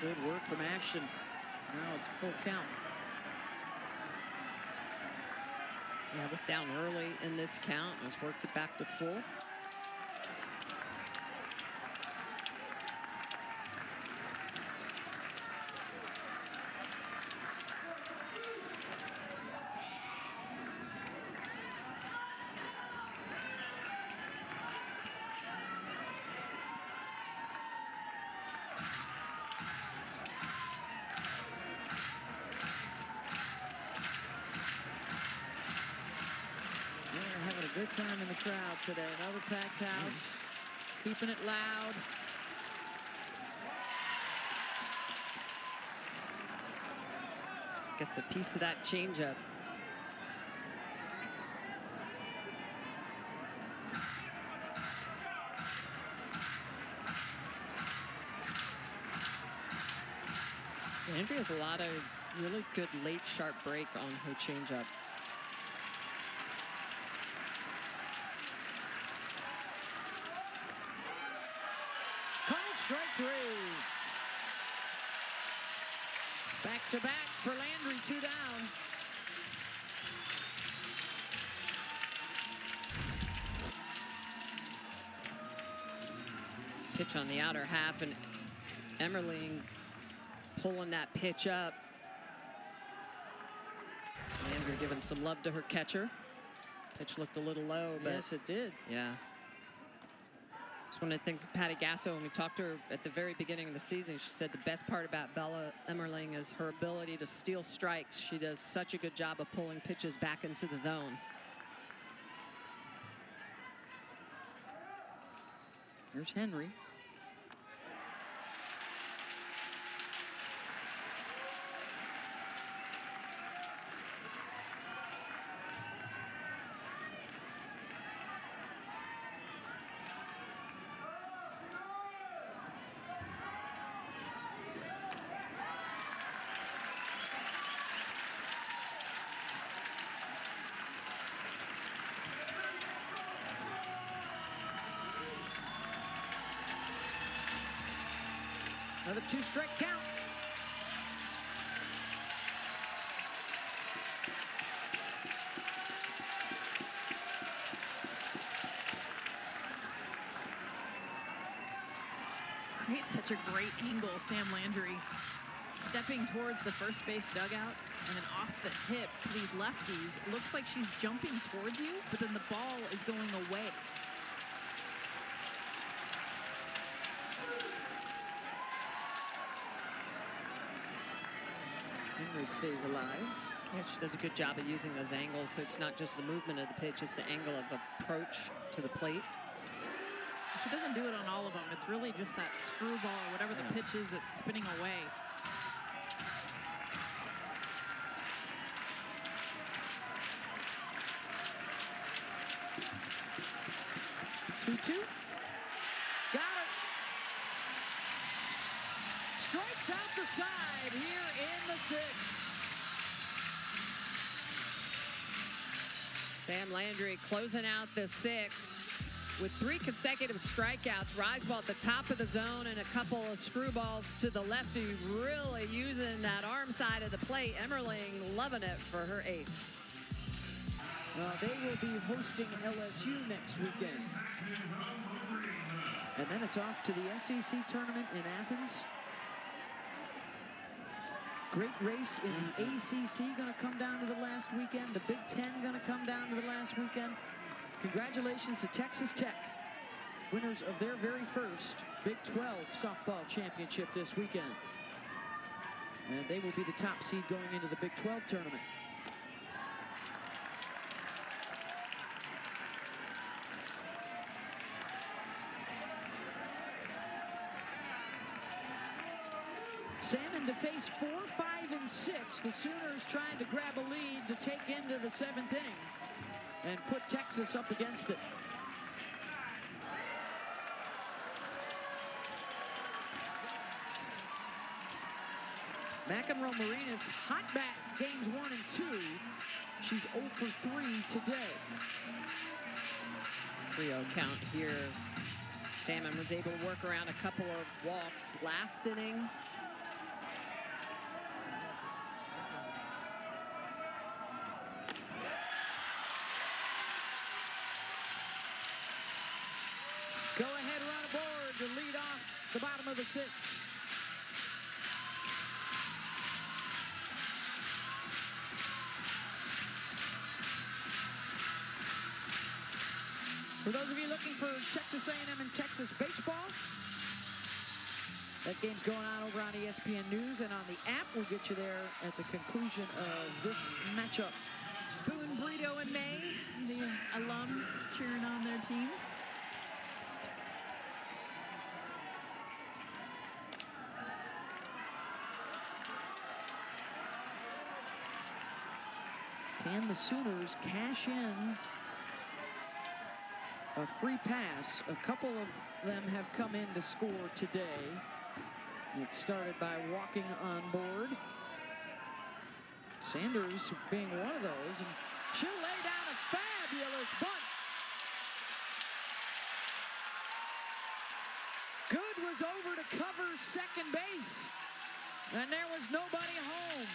Good work from Ashton. Now it's full count. Yeah, it was down early in this count. Has worked it back to full. Good time in the crowd today. Another packed house, keeping it loud. Just gets a piece of that changeup. Andrea has a lot of really good late sharp break on her changeup. Strike 3. Back to back for Landry, 2 down. Pitch on the outer half, and Emmerling pulling that pitch up. Landry giving some love to her catcher. Pitch looked a little low, but yes, it did. Yeah. It's one of the things that Patty Gasso, when we talked to her at the very beginning of the season, she said the best part about Bella Emmerling is her ability to steal strikes. She does such a good job of pulling pitches back into the zone. Here's Henry. Another 2-strike count. Creates such a great angle, Sam Landry. Steps stepping towards the first base dugout and then off the hip to these lefties. It looks like she's jumping towards you, but then the ball is going away. Henry stays alive. Yeah, she does a good job of using those angles, so it's not just the movement of the pitch, it's the angle of approach to the plate. She doesn't do it on all of them. It's really just that screwball or whatever the pitch is that's spinning away. Two. Got it. Strikes out the side here in the sixth. Sam Landry closing out the sixth with 3 consecutive strikeouts. Rise ball at the top of the zone and a couple of screwballs to the lefty, really using that arm side of the plate. Emmerling loving it for her ace. They will be hosting LSU next weekend. And then it's off to the SEC tournament in Athens. Great race in the ACC going to come down to the last weekend. The Big Ten going to come down to the last weekend. Congratulations to Texas Tech, winners of their very first Big 12 softball championship this weekend. And they will be the top seed going into the Big 12 tournament. Salmon to face 4, 5, and 6. The Sooners trying to grab a lead to take into the 7th inning and put Texas up against it. McEnroe Marinas hot bat games 1 and 2. She's 0 for 3 today. 3-0 count here. Salmon was able to work around a couple of walks last inning. Go ahead run aboard to lead off the bottom of the 6th. For those of you looking for Texas A&M and Texas baseball, that game's going on over on ESPN News and on the app. We'll get you there at the conclusion of this matchup. Boone, Brito, and May, the alums cheering on their team. Can the Sooners cash in a free pass? A couple of them have come in to score today. It started by walking on board. Sanders being one of those, and she'll lay down a fabulous bunt. Good was over to cover second base, and there was nobody home.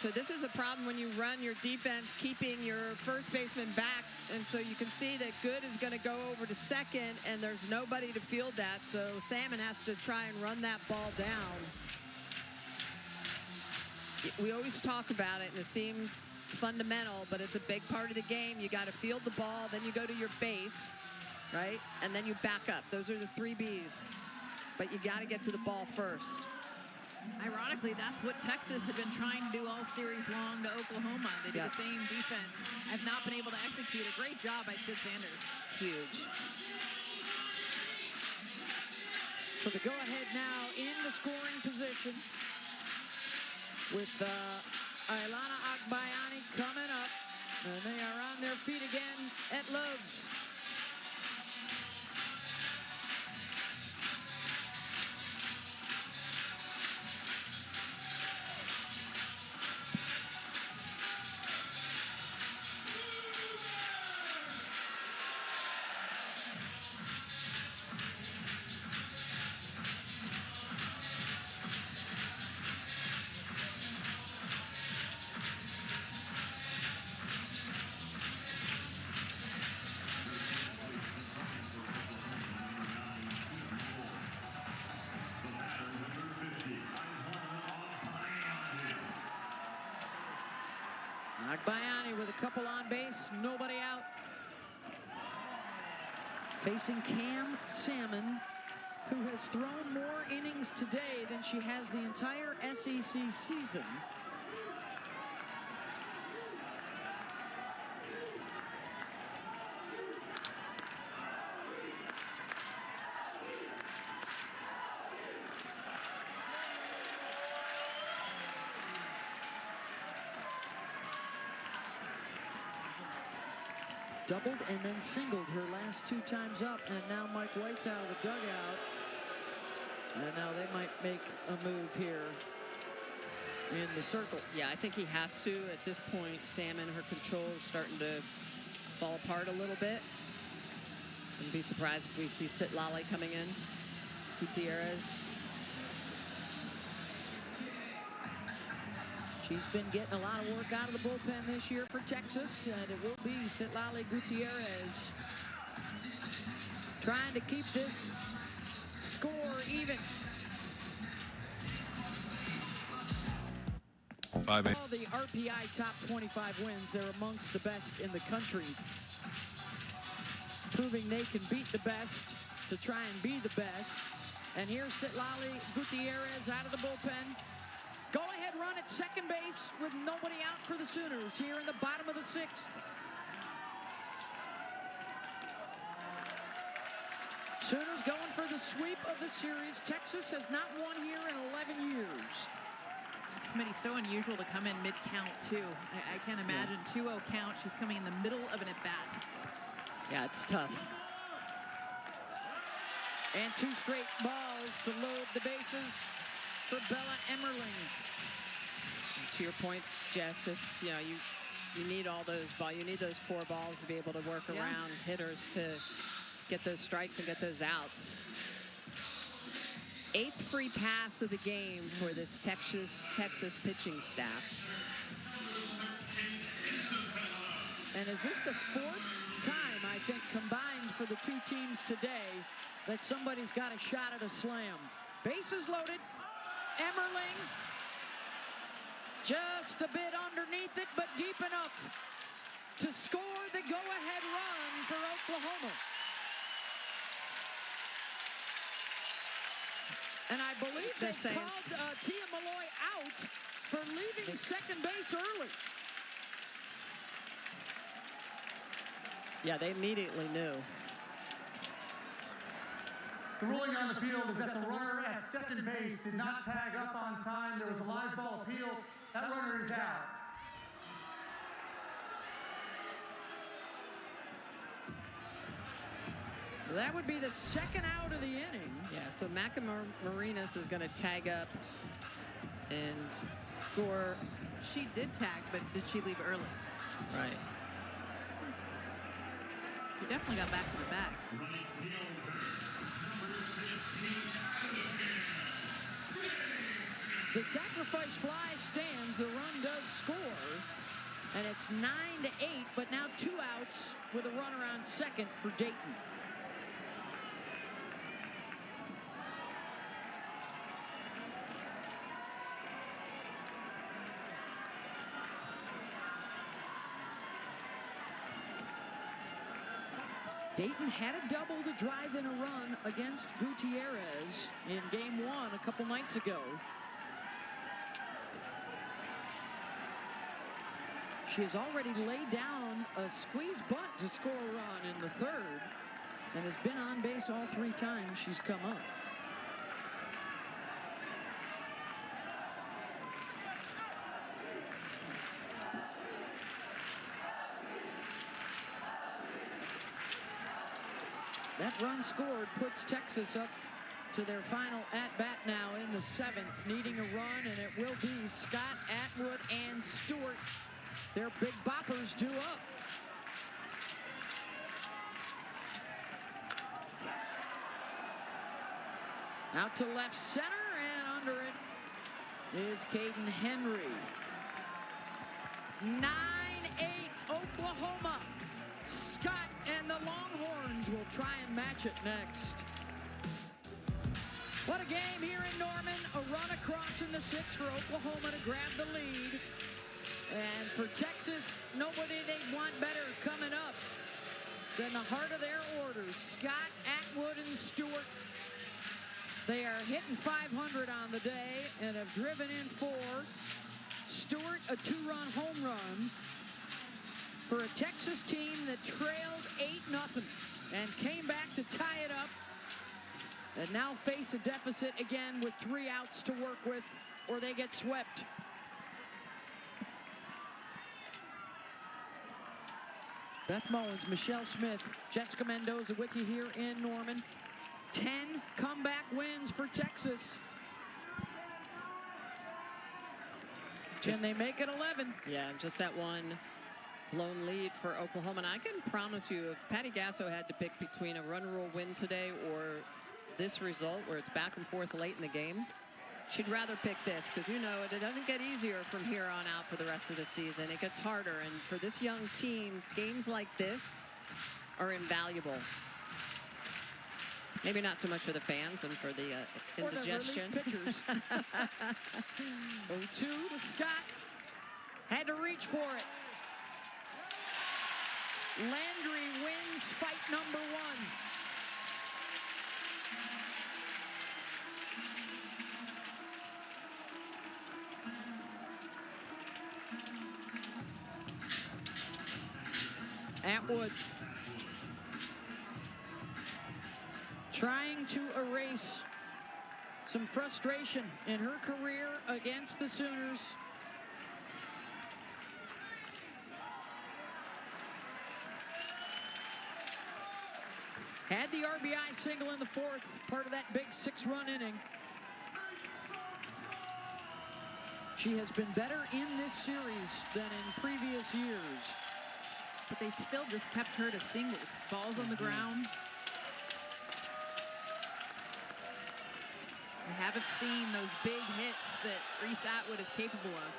So this is the problem when you run your defense, keeping your first baseman back. And so you can see that Good is going to go over to second, and there's nobody to field that. So Salmon has to try and run that ball down. We always talk about it, and it seems fundamental, but it's a big part of the game. You got to field the ball, then you go to your base, right? And then you back up. Those are the 3 Bs. But you got to get to the ball first. Ironically, that's what Texas had been trying to do all series long to Oklahoma. They did the same defense. Have not been able to execute. A great job by Sid Sanders. Huge. So the go-ahead now in the scoring position with Ailana Agbayani coming up. And they are on their feet again at Loves. Bayani with a couple on base, nobody out. Facing Cam Salmon, who has thrown more innings today than she has the entire SEC season. Doubled and then singled her last 2 times up, and now Mike White's out of the dugout. And now they might make a move here in the circle. Yeah, I think he has to. At this point, Salmon, her control is starting to fall apart a little bit. Wouldn't be surprised if we see Sitlali coming in. Gutierrez. She's been getting a lot of work out of the bullpen this year for Texas, and it will be Sitlali Gutierrez trying to keep this score even. 5-8. All the RPI top 25 wins, they're amongst the best in the country, proving they can beat the best to try and be the best. And here's Sitlali Gutierrez out of the bullpen. Go-ahead run at second base with nobody out for the Sooners here in the bottom of the 6th. Sooners going for the sweep of the series. Texas has not won here in 11 years. Smitty's so unusual to come in mid-count, too. I can't imagine 2-0 count. She's coming in the middle of an at-bat. Yeah, it's tough. And 2 straight balls to load the bases for Bella Emmerling. To your point, Jess, it's, you know, you need all those balls. You need those 4 balls to be able to work around hitters to get those strikes and get those outs. 8th free pass of the game for this Texas pitching staff. And is this the 4th time, I think, combined for the 2 teams today that somebody's got a shot at a slam? Bases loaded. Emmerling just a bit underneath it, but deep enough to score the go-ahead run for Oklahoma. And I believe they called Tia Malloy out for leaving second base early. Yeah, they immediately knew. The ruling on the field is that the runner at second base did not tag up on time. There was a live ball appeal. That runner is out. That would be the 2nd out of the inning. Yeah, so Marinas is going to tag up and score. She did tag, but did she leave early? Right. She definitely got back to the back. The sacrifice fly stands, the run does score, and it's 9-8, but now 2 outs with a runner on second for Dayton. Dayton had a double to drive in a run against Gutierrez in game 1 a couple nights ago. She has already laid down a squeeze bunt to score a run in the 3rd and has been on base all 3 times she's come up. That run scored puts Texas up to their final at-bat now in the 7th, needing a run, and it will be Scott Atwood and Stewart. Their big boppers due up. Out to left center, and under it is Caden Henry. 9-8 Oklahoma. Scott and the Longhorns will try and match it next. What a game here in Norman. A run across in the 6th for Oklahoma to grab the lead. And for Texas, nobody they'd want better coming up than the heart of their orders, Scott, Atwood, and Stewart. They are hitting 500 on the day and have driven in 4. Stewart, a 2-run home run for a Texas team that trailed 8-0 and came back to tie it up and now face a deficit again with 3 outs to work with or they get swept. Beth Mullins, Michelle Smith, Jessica Mendoza with you here in Norman. 10 comeback wins for Texas. Can they make it 11? Yeah, just that one blown lead for Oklahoma. And I can promise you, if Patty Gasso had to pick between a run rule win today or this result where it's back and forth late in the game, she'd rather pick this, because you know it doesn't get easier from here on out for the rest of the season. It gets harder, and for this young team, games like this are invaluable. Maybe not so much for the fans and for the indigestion. Or the relief pitchers. 0-2 to Scott. Had to reach for it. Landry wins fight number 1. Atwood trying to erase some frustration in her career against the Sooners. Had the RBI single in the 4th, part of that big 6-run inning. She has been better in this series than in previous years. But they've still just kept her to singles. Balls on the ground. We haven't seen those big hits that Reese Atwood is capable of.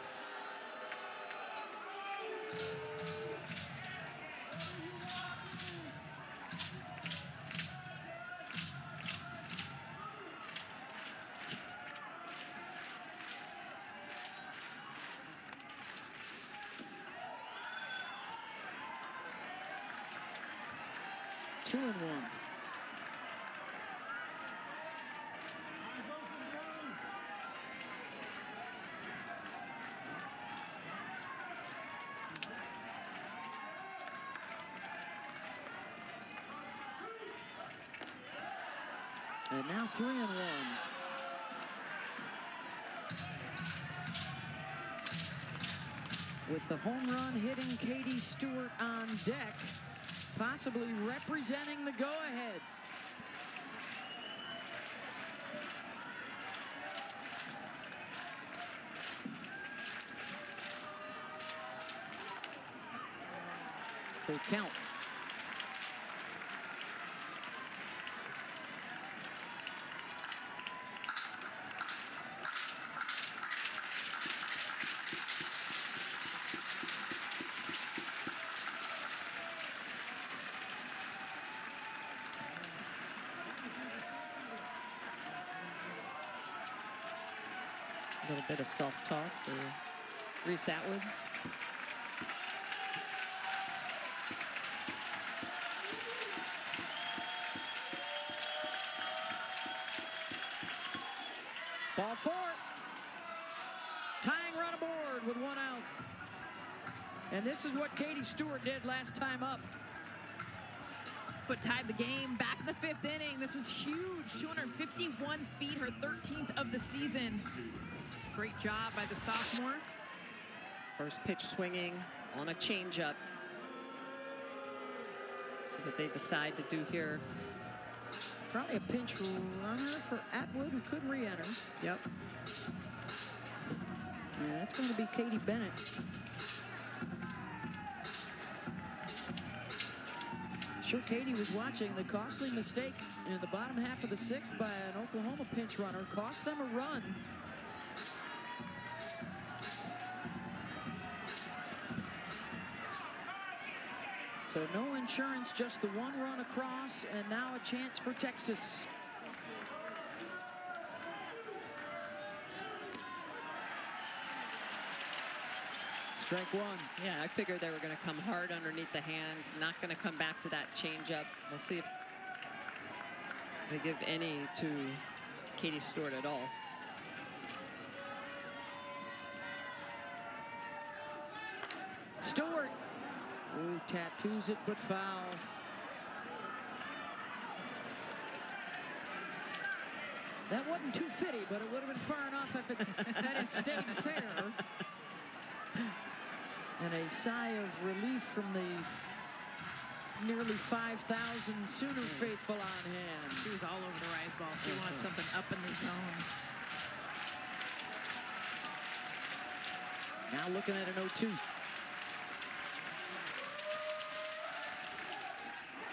Two and 1. And now 3 and 1. With the home run hitting Katie Stewart on deck, possibly representing the go-ahead. Full count. A little bit of self-talk for Reese Atwood. Ball 4. Tying run aboard with 1 out. And this is what Katie Stewart did last time up. But tied the game back in the 5th inning. This was huge. 251 feet, her 13th of the season. Great job by the sophomore. First pitch swinging on a changeup. See what they decide to do here. Probably a pinch runner for Atwood, who could re-enter. Yep. Yeah, that's going to be Katie Bennett. Sure, Katie was watching the costly mistake in the bottom half of the 6th by an Oklahoma pinch runner. Cost them a run. So no insurance, just the 1 run across, and now a chance for Texas. Strike one. Yeah, I figured they were going to come hard underneath the hands, not going to come back to that changeup. We'll see if they give any to Katie Stewart at all. Stewart. Ooh, tattoos it, but foul. That wasn't too fitty, but it would have been far enough if it had it stayed fair. And a sigh of relief from the nearly 5,000 Sooner faithful on hand. She was all over the rise ball. She wanted something up in the zone. Now looking at an 0-2.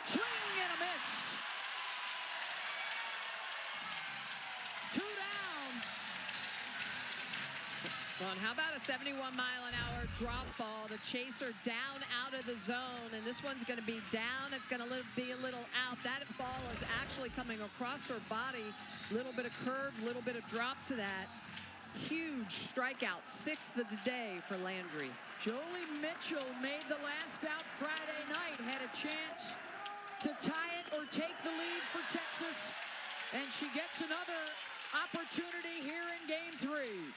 Swing and a miss. 2 down. Well, and how about a 71-mile-an-hour drop ball? The chaser down out of the zone, and this one's going to be down. It's going to be a little out. That ball is actually coming across her body. A little bit of curve, a little bit of drop to that. Huge strikeout, 6th of the day for Landry. Jolie Mitchell made the last out Friday night, had a chance to tie it or take the lead for Texas, and she gets another opportunity here in Game 3.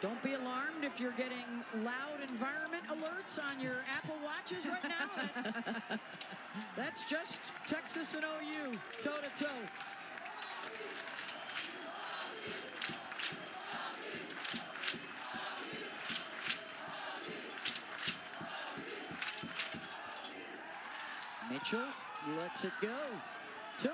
Don't be alarmed if you're getting loud environment alerts on your Apple Watches right now. That's just Texas and OU, toe-to-toe. Mitchell lets it go. 2-1.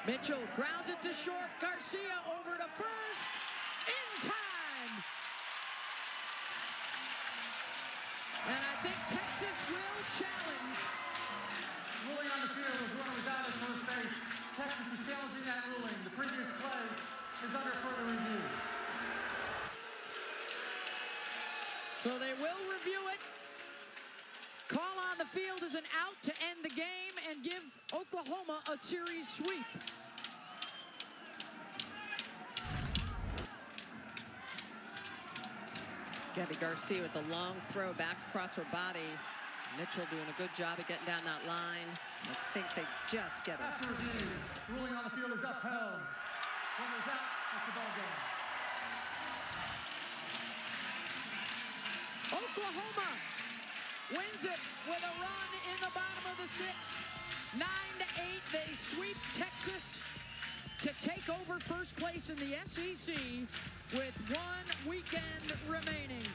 Mitchell grounds it to short. Garcia over to first. In time. And I think Texas will challenge. Ruling on the field was when it was out at first base. Texas is challenging that ruling. The previous play is under further review. So they will review it. Call on the field is an out to end the game and give Oklahoma a series sweep. Gabby Garcia with the long throw back across her body. Mitchell doing a good job of getting down that line. I think they just get it. After review, ruling on the field is upheld. Runners out, that's the ball game. Oklahoma wins it with a run in the bottom of the 6th. 9-8, they sweep Texas to take over first place in the SEC with 1 weekend remaining.